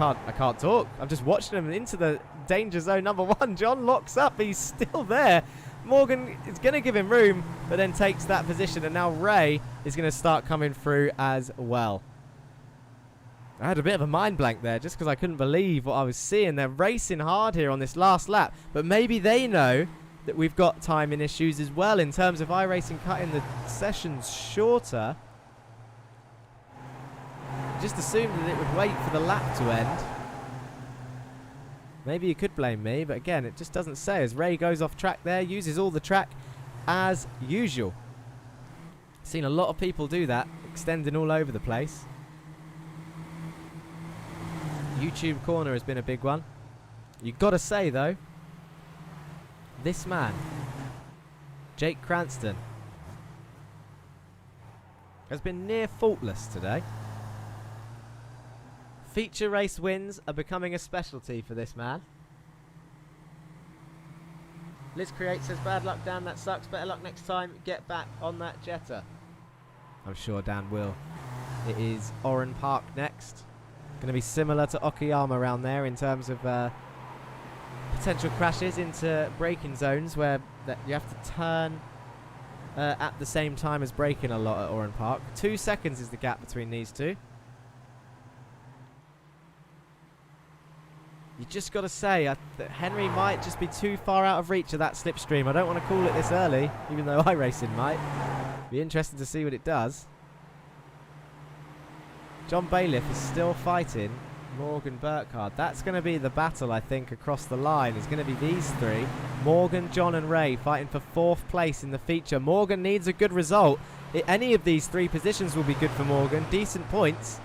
I can't talk. I'm just watching him into the danger zone number 1. John locks up. He's still there. Morgan is going to give him room, but then takes that position. And now Ray is going to start coming through as well. I had a bit of a mind blank there just because I couldn't believe what I was seeing. They're racing hard here on this last lap. But maybe they know that we've got timing issues as well in terms of iRacing cutting the sessions shorter. Just assumed that it would wait for the lap to end. Maybe you could blame me, but again, it just doesn't say as Ray goes off track there, uses all the track as usual. Seen a lot of people do that, extending all over the place. YouTube corner has been a big one. You've got to say, though, this man, Jake Cranston, has been near faultless today. Feature race wins are becoming a specialty for this man. Liz Create says, bad luck, Dan, that sucks. Better luck next time. Get back on that Jetta. I'm sure Dan will. It is Oran Park next. Going to be similar to Okayama around there in terms of potential crashes into braking zones where you have to turn at the same time as braking a lot at Oran Park. 2 seconds is the gap between these two. You just got to say that Henry might just be too far out of reach of that slipstream. I don't want to call it this early, even though iRacing might. Be interested to see what it does. John Bailiff is still fighting Morgan Burkhardt. That's going to be the battle, I think, across the line. It's going to be these three. Morgan, John and Ray fighting for 4th place in the feature. Morgan needs a good result. Any of these 3 positions will be good for Morgan. Decent points.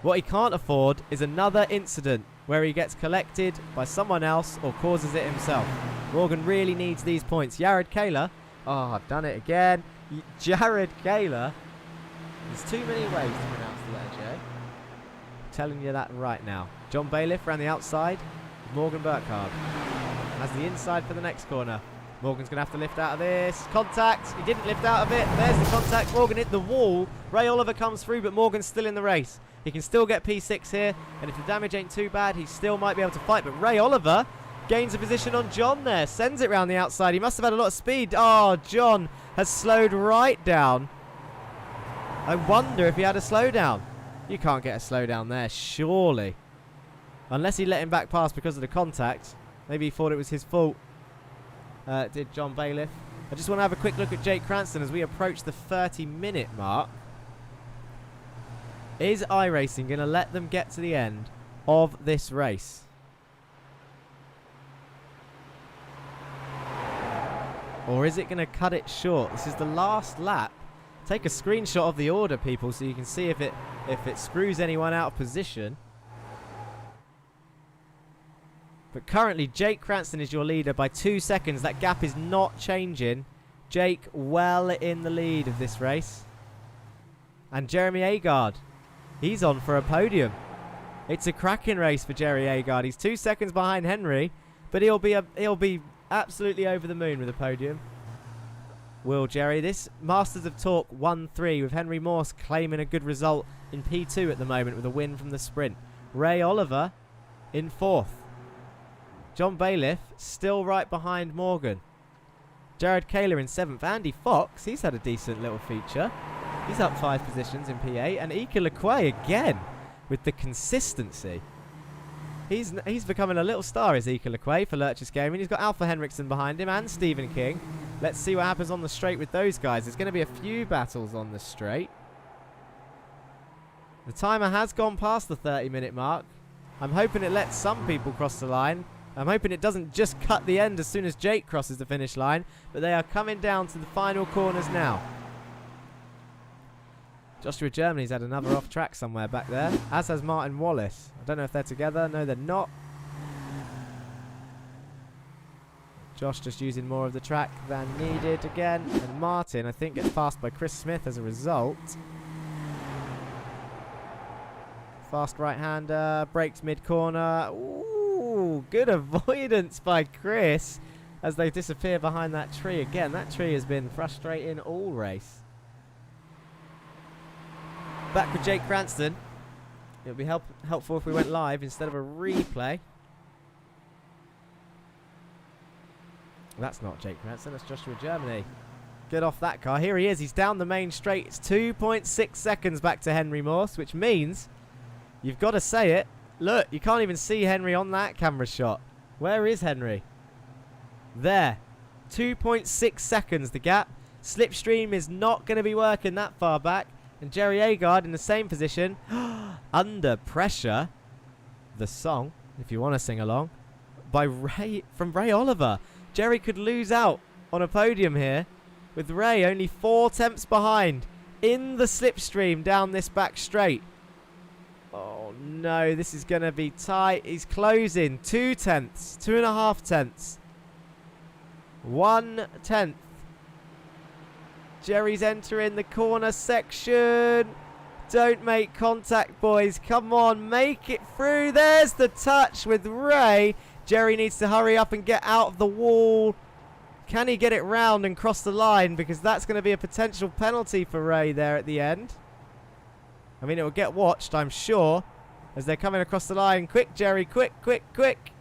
What he can't afford is another incident where he gets collected by someone else or causes it himself. Morgan really needs these points. Jared Kaler. Oh, I've done it again. Jared Kaler. There's too many ways to pronounce the letter J. I'm telling you that right now. John Bailiff around the outside. Morgan Burkhardt has the inside for the next corner. Morgan's going to have to lift out of this. Contact. He didn't lift out of it. There's the contact. Morgan hit the wall. Ray Oliver comes through, but Morgan's still in the race. He can still get P6 here, and if the damage ain't too bad, he still might be able to fight. But Ray Oliver gains a position on John there. Sends it round the outside. He must have had a lot of speed. Oh, John has slowed right down. I wonder if he had a slowdown. You can't get a slowdown there, surely. Unless he let him back past because of the contact. Maybe he thought it was his fault. Did John Bailiff. I just want to have a quick look at Jake Cranston as we approach the 30-minute mark. Is iRacing going to let them get to the end of this race? Or is it going to cut it short? This is the last lap. Take a screenshot of the order, people, so you can see if it screws anyone out of position. But currently, Jake Cranston is your leader by 2 seconds. That gap is not changing. Jake well in the lead of this race. And Jeremy Agard, he's on for a podium. It's a cracking race for Jerry Agard. He's 2 seconds behind Henry, but he'll be absolutely over the moon with a podium. Will Jerry? This Masters of Torque 1-3 with Henry Morse claiming a good result in P2 at the moment with a win from the sprint. Ray Oliver in 4th. John Bailiff still right behind Morgan. Jared Kaler in 7th. Andy Fox, he's had a decent little feature. He's up 5 positions in P8. And Ike LeQuay again with the consistency. He's becoming a little star, is Ike LeQuay, for Lurchus Gaming. He's got Alpha Henriksen behind him and Stephen King. Let's see what happens on the straight with those guys. There's going to be a few battles on the straight. The timer has gone past the 30-minute mark. I'm hoping it lets some people cross the line. I'm hoping it doesn't just cut the end as soon as Jake crosses the finish line. But they are coming down to the final corners now. Joshua Germany's had another off track somewhere back there, as has Martin Wallace. I don't know if they're together. No, they're not. Josh just using more of the track than needed again. And Martin, I think, gets passed by Chris Smith as a result. Fast right-hander, brakes mid-corner. Ooh, good avoidance by Chris as they disappear behind that tree. Again, that tree has been frustrating all race. Back with Jake Cranston. It would be helpful if we went live instead of a replay. That's not Jake Cranston, that's Joshua Germany. Get off that car. Here he is. He's down the main straight. It's 2.6 seconds back to Henry Morse, which means you've got to say it. Look, you can't even see Henry on that camera shot. Where is Henry? There. 2.6 seconds the gap. Slipstream is not going to be working that far back. And Jerry Agard in the same position. Under Pressure. The song, if you want to sing along, by from Ray Oliver. Jerry could lose out on a podium here with Ray only 4 tenths behind in the slipstream down this back straight. Oh no, this is going to be tight. He's closing 2 tenths, 2.5 tenths, 1 tenth. Jerry's entering the corner section. Don't make contact, boys. Come on, make it through. There's the touch with Ray. Jerry needs to hurry up and get out of the wall. Can he get it round and cross the line? Because that's going to be a potential penalty for Ray there at the end. I mean, it will get watched, I'm sure, as they're coming across the line. Quick, Jerry, quick, quick, quick.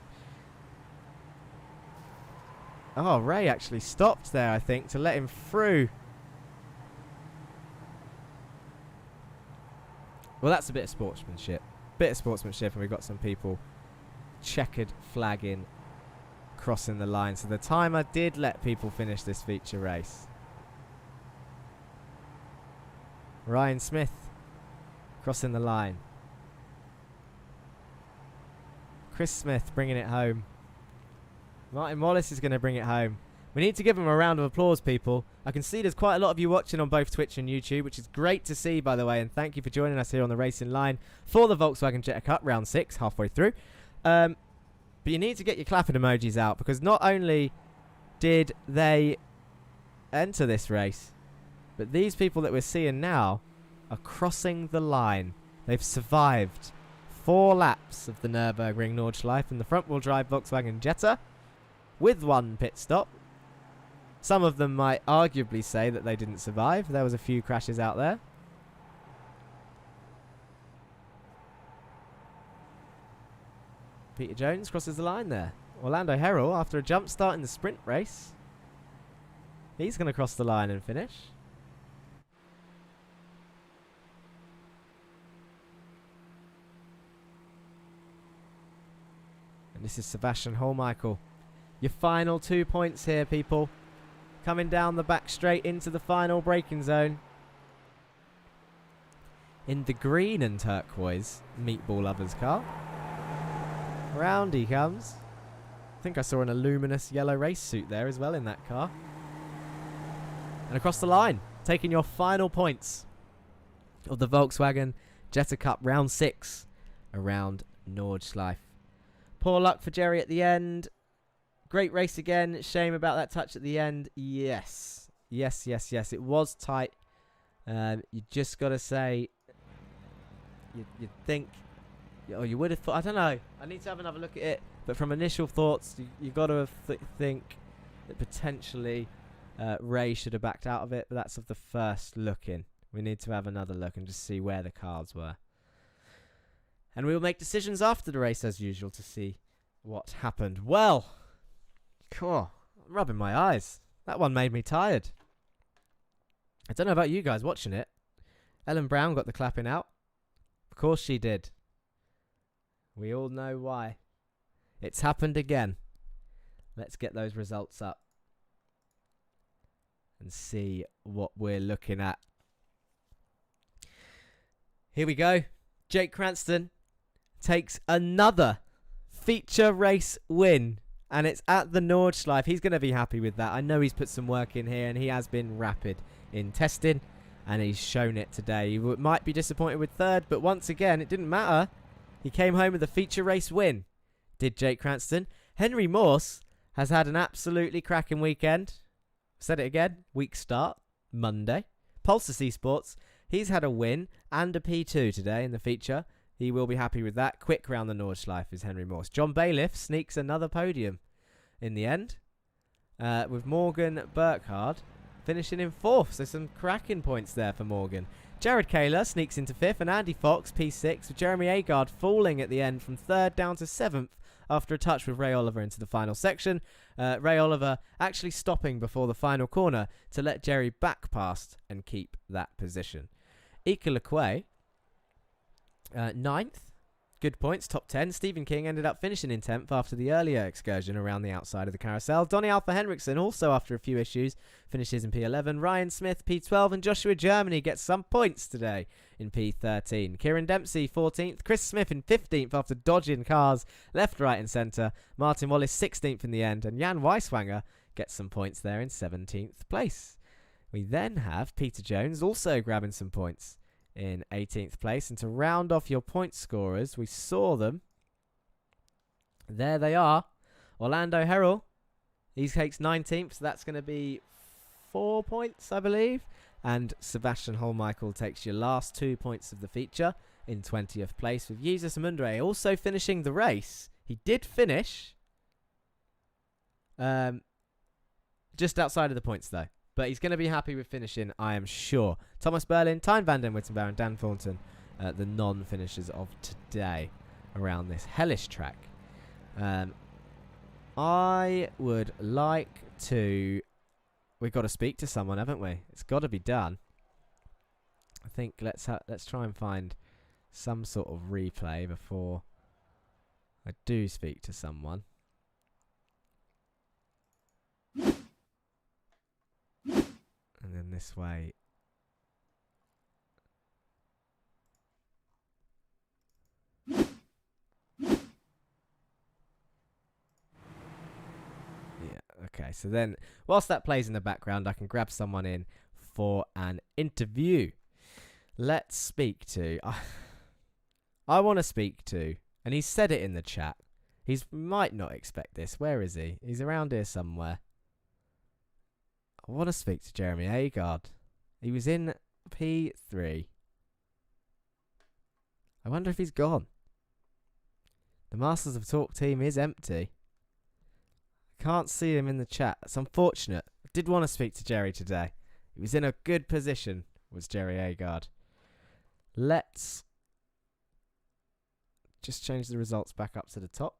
Oh, Ray actually stopped there, I think, to let him through. Well, that's a bit of sportsmanship. And we've got some people checkered flagging, crossing the line. So the timer did let people finish this feature race. Ryan Smith crossing the line. Chris Smith bringing it home. Martin Wallace is going to bring it home. We need to give him a round of applause, people. I can see there's quite a lot of you watching on both Twitch and YouTube, which is great to see, by the way, and thank you for joining us here on the racing line for the Volkswagen Jetta Cup, round 6, halfway through. But you need to get your clapping emojis out, because not only did they enter this race, but these people that we're seeing now are crossing the line. They've survived 4 laps of the Nürburgring Nordschleife in the front-wheel drive Volkswagen Jetta with 1 pit stop. Some of them might arguably say that they didn't survive. There was a few crashes out there. Peter Jones crosses the line there. Orlando Herrell, after a jump start in the sprint race, he's going to cross the line and finish. And this is Sebastian Holmichael. Your final 2 points here, people. Coming down the back straight into the final braking zone. In the green and turquoise Meatball Lovers car. Round he comes. I think I saw an luminous yellow race suit there as well in that car. and across the line, taking your final points of the Volkswagen Jetta Cup round 6 around Nordschleife. Poor luck for Jerry at the end. Great race again. Shame about that touch at the end. Yes. It was tight. You just got to say, you'd think, or you would have thought, I don't know. I need to have another look at it. But from initial thoughts, you got to think that potentially Ray should have backed out of it. But that's of the first look in. We need to have another look and just see where the cars were. And we will make decisions after the race as usual to see what happened. Well, cool. I'm rubbing my eyes. That one made me tired. I don't know about you guys watching it. Ellen Brown got the clapping out. Of course she did. We all know why. It's happened again. Let's get those results up and see what we're looking at. Here we go. Jake Cranston takes another feature race win. And it's at the Nordschleife. He's going to be happy with that. I know he's put some work in here and he has been rapid in testing. And he's shown it today. He might be disappointed with third, but once again, it didn't matter. He came home with a feature race win. Did Jake Cranston. Henry Morse has had an absolutely cracking weekend. Said it again. Week start. Monday. Pulsar Esports. He's had a win and a P2 today in the feature. He will be happy with that. Quick round the Nordschleife is Henry Morse. John Bailiff sneaks another podium in the end. With Morgan Burkhard finishing in 4th. So some cracking points there for Morgan. Jared Kaler sneaks into 5th. And Andy Fox, P6. With Jeremy Agard falling at the end from 3rd down to 7th. After a touch with Ray Oliver into the final section. Ray Oliver actually stopping before the final corner to let Jerry back past and keep that position. Ika Lequay, 9th. Good points, top 10. Stephen King ended up finishing in 10th after the earlier excursion around the outside of the carousel. Donny Alpha Henriksen, also after a few issues, finishes in P11. Ryan Smith, P12. And Joshua Germany gets some points today in P13. Kieran Dempsey, 14th. Chris Smith in 15th after dodging cars left, right and centre. Martin Wallace, 16th in the end. And Jan Weiswanger gets some points there in 17th place. We then have Peter Jones also grabbing some points in 18th place. And to round off your point scorers, we saw them. There they are. Orlando Herrell, he takes 19th, so that's going to be 4 points, I believe. And Sebastian Holmichael takes your last 2 points of the feature in 20th place, with Jesus Mundre also finishing the race. He did finish just outside of the points, though. But he's going to be happy with finishing, I am sure. Thomas Berlin, Tyne van den Wittenberg and Dan Thornton, the non-finishers of today around this hellish track. I would like to... We've got to speak to someone, haven't we? It's got to be done. I think let's try and find some sort of replay before I do speak to someone. And then this way. Yeah, okay. So then, whilst that plays in the background, I can grab someone in for an interview. Let's speak to... I want to speak to... And he said it in the chat. He might not expect this. Where is he? He's around here somewhere. I want to speak to Jeremy Agard. He was in P3. I wonder if he's gone. The Masters of Talk team is empty. I can't see him in the chat. It's unfortunate. I did want to speak to Jerry today. He was in a good position, was Jerry Agard. Let's just change the results back up to the top.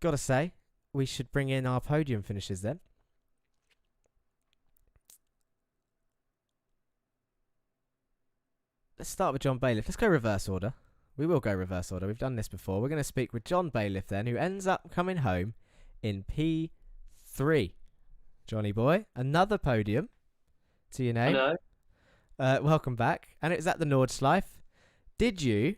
Gotta say, we should bring in our podium finishes then. Let's start with John Bailiff. Let's go reverse order. We will go reverse order. We've done this before. We're going to speak with John Bailiff then, who ends up coming home in P3. Johnny boy, another podium to your name. Hello. Welcome back. And it was at the Nordschleife. Did you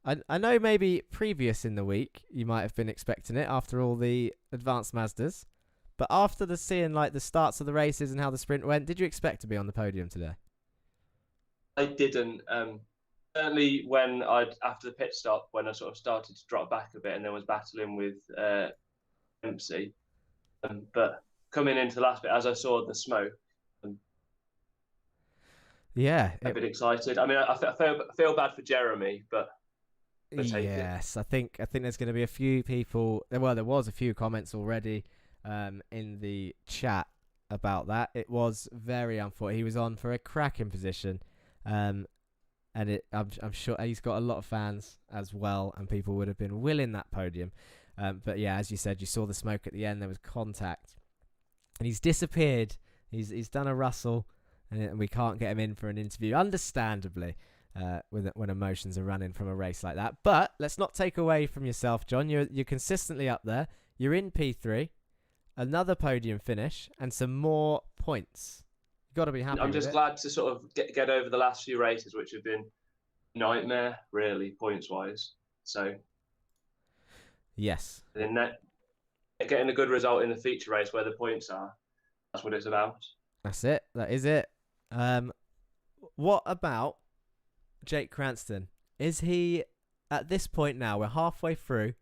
I know maybe previous in the week you might have been expecting it after all the advanced Mazdas, but after seeing like the starts of the races and how the sprint went, did you expect to be on the podium today? I didn't. Certainly after the pit stop, when I sort of started to drop back a bit and then was battling with Dempsey. But coming into the last bit, as I saw the smoke, Yeah, a bit excited. I mean, I feel bad for Jeremy, but yes, I think there's going to be a few people. Well, there was a few comments already in the chat about that. It was very unfortunate. He was on for a cracking position, and I'm sure he's got a lot of fans as well, and people would have been willing that podium. But yeah, as you said, you saw the smoke at the end. There was contact, and he's disappeared. He's done a Russell, and we can't get him in for an interview, understandably, when emotions are running from a race like that. But let's not take away from yourself, John. You're consistently up there. You're in P3, another podium finish, and some more points. You've got to be happy. I'm just glad to sort of get over the last few races, which have been nightmare, really, points-wise. So, yes. And then getting a good result in the feature race where the points are, that's what it's about. That's it. That is it. What about Jake Cranston? Is he, at this point now, we're halfway through,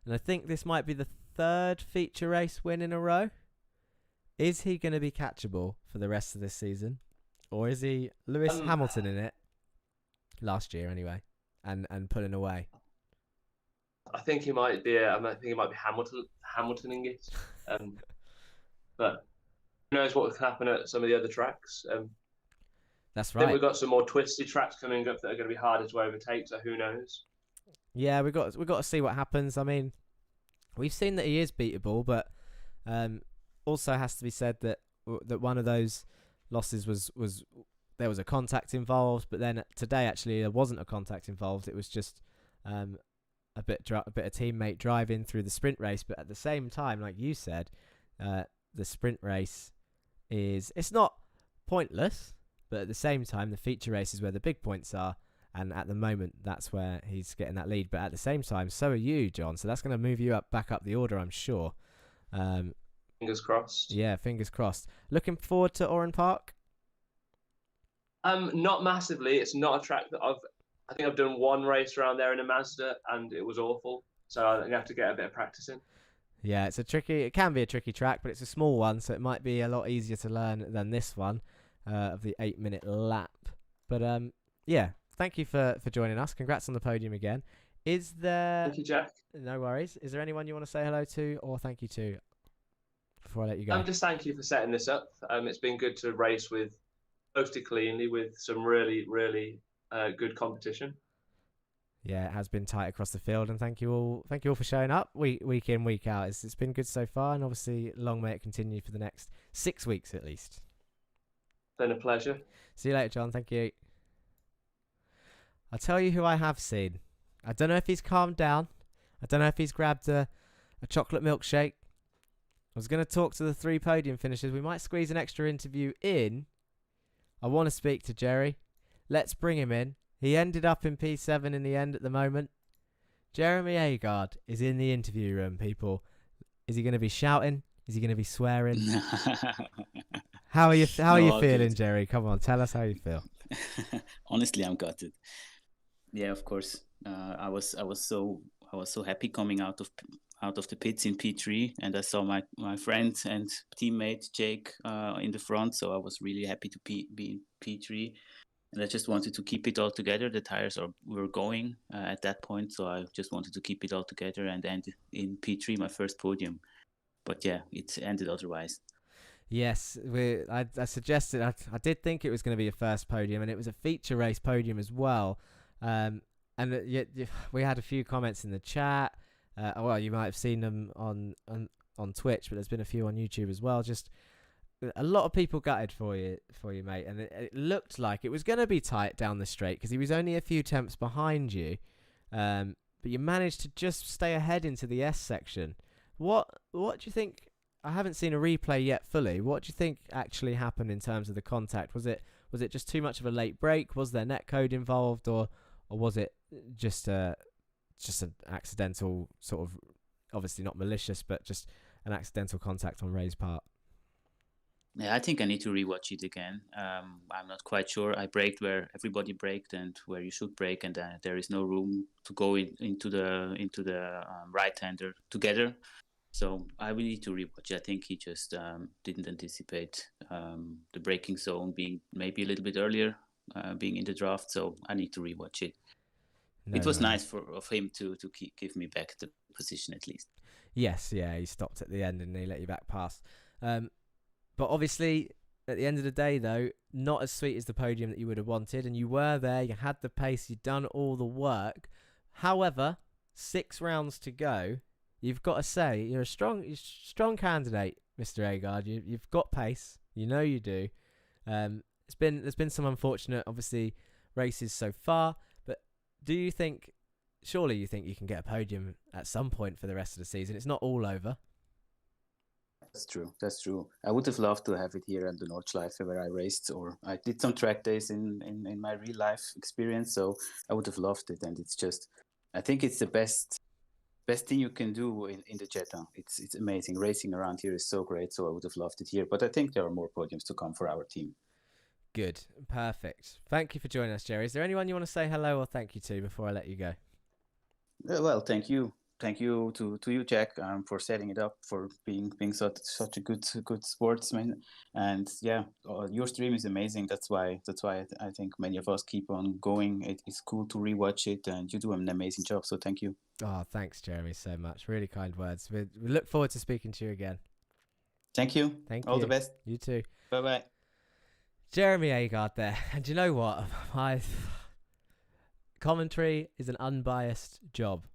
and I think this might be the third feature race win in a row. Is he going to be catchable for the rest of this season? Or is he Lewis Hamilton in it? Last year, anyway, and pulling away. I think he might be. I think he might be Hamiltoning it. But who knows what can happen at some of the other tracks? That's I right. think we've got some more twisty tracks coming up that are going to be harder to overtake. So who knows? Yeah, we've got to see what happens. I mean, we've seen that he is beatable, but also has to be said that one of those losses was there was a contact involved, but then today actually there wasn't a contact involved. It was just a bit of teammate driving through the sprint race. But at the same time, like you said, the sprint race it's not pointless, but at the same time the feature race is where the big points are, and at the moment that's where he's getting that lead. But at the same time, so are you, John, so that's going to move you back up the order, I'm sure. Fingers crossed. Yeah, fingers crossed. Looking forward to Oran Park? Not massively. It's not a track that I think I've done one race around there in a Mazda and it was awful. So I have to get a bit of practice in. Yeah, it can be a tricky track, but it's a small one, so it might be a lot easier to learn than this one of the 8-minute lap. But yeah, thank you for joining us. Congrats on the podium again. Is there... Thank you, Jack. No worries. Is there anyone you want to say hello to or thank you to before I let you go? Just thank you for setting this up. It's been good to race with mostly cleanly with some really, really good competition. Yeah, it has been tight across the field, and thank you all for showing up week in, week out. It's been good so far, and obviously long may it continue for the next 6 weeks at least. Been a pleasure. See you later, John. Thank you. I'll tell you who I have seen. I don't know if he's calmed down. I don't know if he's grabbed a chocolate milkshake. I was going to talk to the 3 podium finishers. We might squeeze an extra interview in. I want to speak to Jerry. Let's bring him in. He ended up in P7 in the end at the moment. Jeremy Agard is in the interview room, people. Is he going to be shouting? Is he going to be swearing? How are you feeling, good. Jerry? Come on, tell us how you feel. Honestly, I'm gutted. Yeah, of course. I was so happy coming out of the pits in P3, and I saw my friend and teammate Jake in the front, so I was really happy to be in P3. And I just wanted to keep it all together. The tires were going at that point, so I just wanted to keep it all together and end in P3, my first podium. But yeah, it ended otherwise. Yes, I suggested, I did think it was going to be a first podium, and it was a feature race podium as well. And we had a few comments in the chat. Well, you might have seen them on Twitch, but there's been a few on YouTube as well. Just a lot of people gutted for you, mate. And it looked like it was going to be tight down the straight because he was only a few tenths behind you. But you managed to just stay ahead into the S section. What do you think? I haven't seen a replay yet fully. What do you think actually happened in terms of the contact? Was it just too much of a late break? Was there netcode involved, or was it just an accidental sort of, obviously not malicious, but just an accidental contact on Ray's part? Yeah, I think I need to rewatch it again. I'm not quite sure. I braked where everybody braked and where you should brake, and there is no room to go into the right-hander together. So I will need to rewatch. I think he just didn't anticipate the braking zone being maybe a little bit earlier, being in the draft. So I need to rewatch it. No It was worries. nice of him to give me back the position at least. Yes, yeah, he stopped at the end and he let you back past. But obviously, at the end of the day, though, not as sweet as the podium that you would have wanted. And you were there, you had the pace, you'd done all the work. However, 6 rounds to go. You've got to say, you're a strong candidate, Mr. Agard. You've got pace. You know you do. There's been some unfortunate, obviously, races so far. But surely you think you can get a podium at some point for the rest of the season? It's not all over. That's true. I would have loved to have it here at the Nordschleife where I raced, or I did some track days in my real life experience. So I would have loved it, and it's just, I think it's the best thing you can do in the Jetta. It's amazing. Racing around here is so great. So I would have loved it here, but I think there are more podiums to come for our team. Good, perfect. Thank you for joining us, Jerry. Is there anyone you want to say hello or thank you to before I let you go? Well, thank you. Thank you to you, Jack, for setting it up, for being such a good sportsman, and yeah, your stream is amazing. That's why I think many of us keep on going. It's cool to rewatch it, and you do an amazing job. So thank you. Oh, thanks, Jeremy, so much. Really kind words. We look forward to speaking to you again. Thank you. All the best. You too. Bye bye. Jeremy Agard there, and you know what? Commentary is an unbiased job.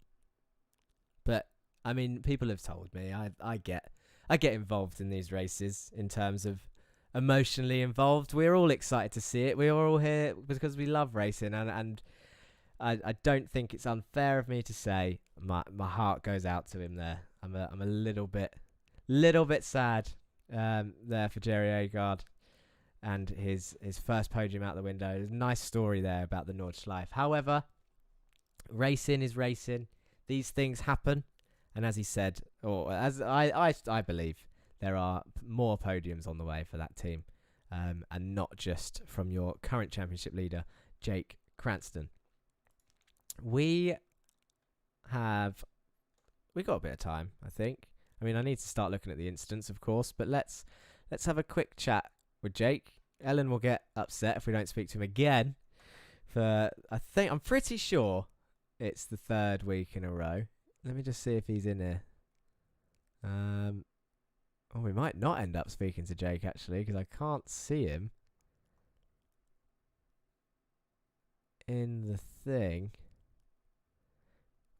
But I mean, people have told me I get involved in these races in terms of emotionally involved. We're all excited to see it. We are all here because we love racing, and I don't think it's unfair of me to say my heart goes out to him there. I'm a little bit sad there for Jerry Agard and his first podium out the window. There's a nice story there about the Nordschleife. However, racing is racing. These things happen, and as he said, or as I believe, there are more podiums on the way for that team, and not just from your current championship leader, Jake Cranston. We got a bit of time, I think. I mean, I need to start looking at the incidents, of course, but let's have a quick chat with Jake. Ellen will get upset if we don't speak to him again. I'm pretty sure it's the 3rd week in a row. Let me just see if he's in here. We might not end up speaking to Jake, actually, because I can't see him in the thing.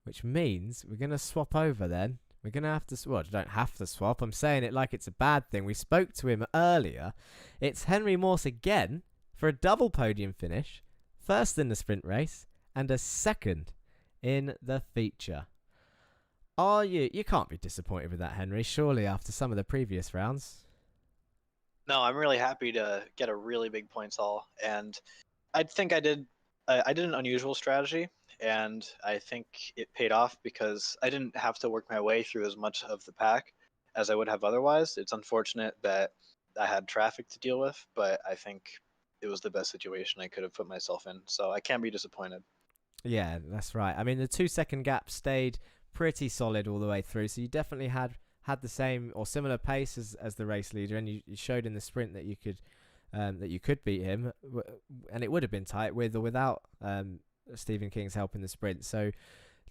Which means we're going to swap over then. We're going to have to... Well, I don't have to swap. I'm saying it like it's a bad thing. We spoke to him earlier. It's Henry Morse again for a double podium finish. First in the sprint race and a second in the feature. You can't be disappointed with that, Henry, surely, after some of the previous rounds. No, I'm really happy to get a really big points haul, and I think I did an unusual strategy, and I think it paid off because I didn't have to work my way through as much of the pack as I would have otherwise. It's unfortunate that I had traffic to deal with, but I think it was the best situation I could have put myself in, so I can't be disappointed. Yeah, that's right. I mean, the 2-second gap stayed pretty solid all the way through, so you definitely had the same or similar pace as the race leader, and you showed in the sprint that you could beat him, and it would have been tight with or without Stephen King's help in the sprint. So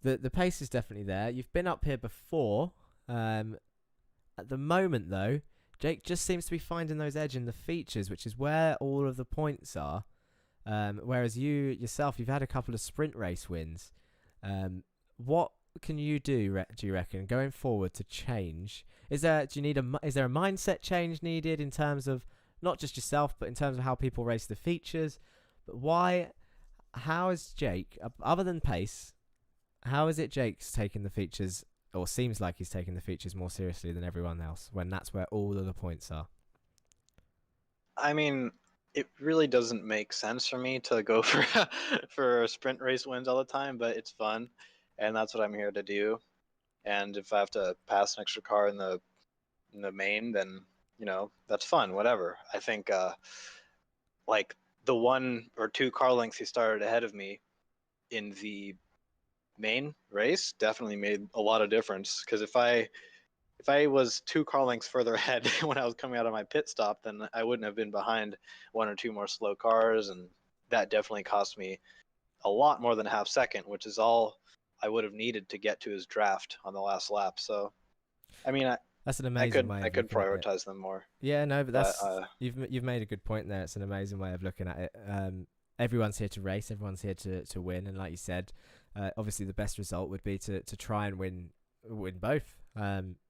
the pace is definitely there. You've been up here before. At the moment, though, Jake just seems to be finding those edge in the features, which is where all of the points are. Whereas yourself, you've had a couple of sprint race wins. What can you do you reckon, going forward to change? Is there a mindset change needed in terms of not just yourself, but in terms of how people race the features? But how is Jake, other than pace, how is it Jake's taking the features, or seems like he's taking the features more seriously than everyone else, when that's where all of the points are? I mean, it really doesn't make sense for me to go for for sprint race wins all the time, but it's fun, and that's what I'm here to do. And if I have to pass an extra car in the main, then that's fun. Whatever. I think like the 1 or 2 car lengths he started ahead of me in the main race definitely made a lot of difference. Because if I was 2 car lengths further ahead when I was coming out of my pit stop, then I wouldn't have been behind 1 or 2 more slow cars, and that definitely cost me a lot more than a half second, which is all I would have needed to get to his draft on the last lap. So, I mean, That's an I amazing could way. I could prioritize them more. Yeah, no, but that's But, you've made a good point there. It's an amazing way of looking at it. Everyone's here to race. Everyone's here to win. And like you said, obviously the best result would be to try and win both.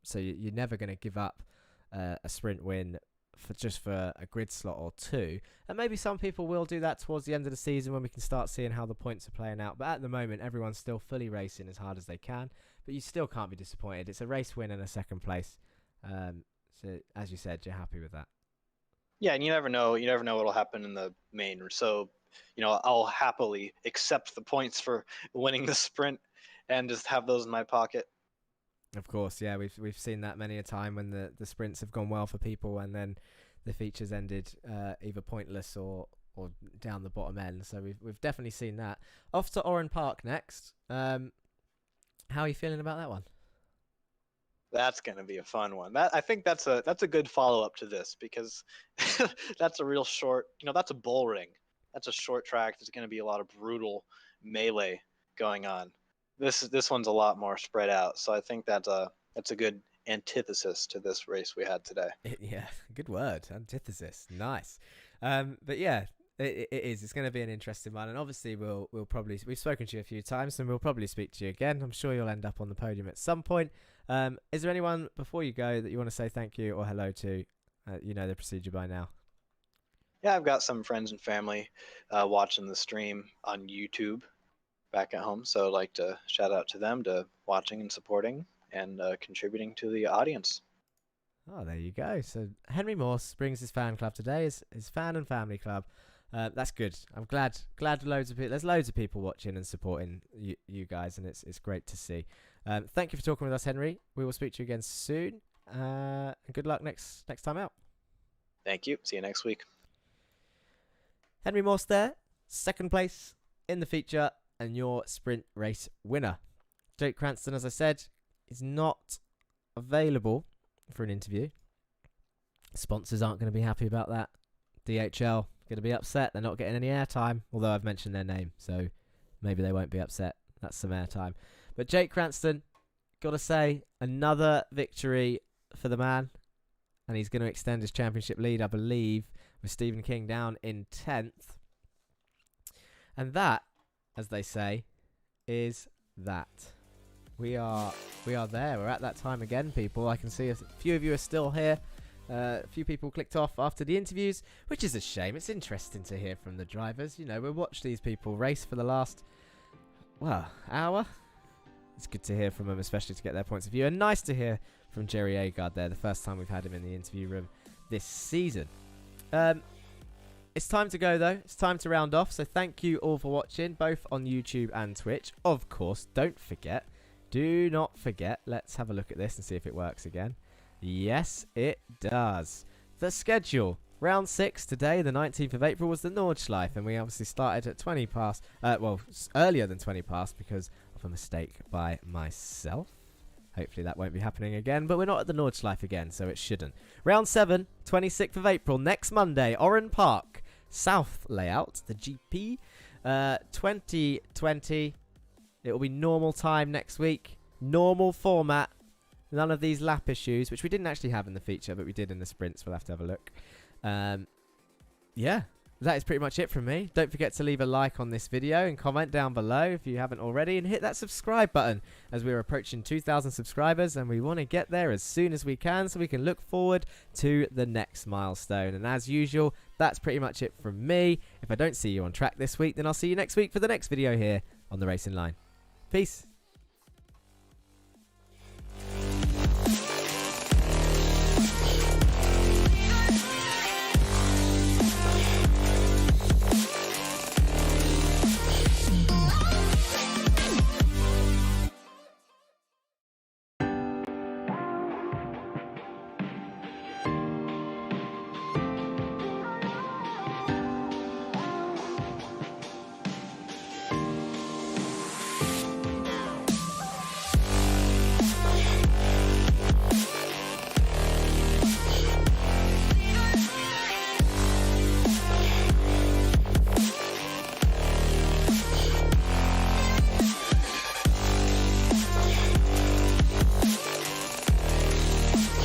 So you're never going to give up a sprint win for a grid slot or 2. And maybe some people will do that towards the end of the season when we can start seeing how the points are playing out. But at the moment, everyone's still fully racing as hard as they can. But you still can't be disappointed. It's a race win and a second place. So as you said, you're happy with that. yeah, and you never know what'll happen in the main. So, I'll happily accept the points for winning the sprint and just have those in my pocket. Of course, yeah, we've seen that many a time when the sprints have gone well for people and then the features ended either pointless or down the bottom end. So we've definitely seen that. Off to Oran Park next. How are you feeling about that one? That's going to be a fun one. I think that's a good follow-up to this, because that's a real short, that's a bull ring. That's a short track. There's going to be a lot of brutal melee going on. This one's a lot more spread out. So I think that's a good antithesis to this race we had today. Yeah, good word. Antithesis. Nice. But yeah, it is. It's going to be an interesting one. And obviously we've spoken to you a few times and we'll probably speak to you again. I'm sure you'll end up on the podium at some point. Is there anyone before you go that you want to say thank you or hello to? You know the procedure by now. Yeah, I've got some friends and family watching the stream on YouTube back at home, so I'd like to shout out to them to watching and supporting and contributing to the audience. Oh, there you go. So Henry Morse brings his fan club today, his fan and family club. That's good. I'm glad there's loads of people watching and supporting you guys, and it's great to see. Thank you for talking with us, Henry. We will speak to you again soon. And good luck next time out. Thank you. See you next week. Henry Morse there, second place in the feature and your sprint race winner. Jake Cranston, as I said, is not available for an interview. Sponsors aren't going to be happy about that. DHL going to be upset. They're not getting any airtime, although I've mentioned their name, so maybe they won't be upset. That's some airtime. But Jake Cranston, got to say, another victory for the man, and he's going to extend his championship lead, I believe, with Stephen King down in 10th. And that, as they say, is that. We are there. We're at that time again, people. I can see a few of you are still here. A few people clicked off after the interviews, which is a shame. It's interesting to hear from the drivers. You know, we'll watch these people race for the last, hour. It's good to hear from them, especially to get their points of view. And nice to hear from Jerry Agard there, the first time we've had him in the interview room this season. It's time to go, though. It's time to round off. So thank you all for watching, both on YouTube and Twitch. Of course, do not forget, let's have a look at this and see if it works again. Yes, it does. The schedule. Round 6 today, the 19th of April, was the Nordschleife, and we obviously started at 20 past. Earlier than 20 past because of a mistake by myself. Hopefully that won't be happening again, but we're not at the Nordschleife again, so it shouldn't. Round 7, 26th of April, next Monday, Oran Park, South layout, the GP, 2020. It will be normal time next week, normal format, none of these lap issues, which we didn't actually have in the feature, but we did in the sprints. We'll have to have a look. Yeah, that is pretty much it from me. Don't forget to leave a like on this video and comment down below if you haven't already, and hit that subscribe button as we're approaching 2,000 subscribers, and we want to get there as soon as we can so we can look forward to the next milestone. And as usual, that's pretty much it from me. If I don't see you on track this week, then I'll see you next week for the next video here on the Racing Line. Peace.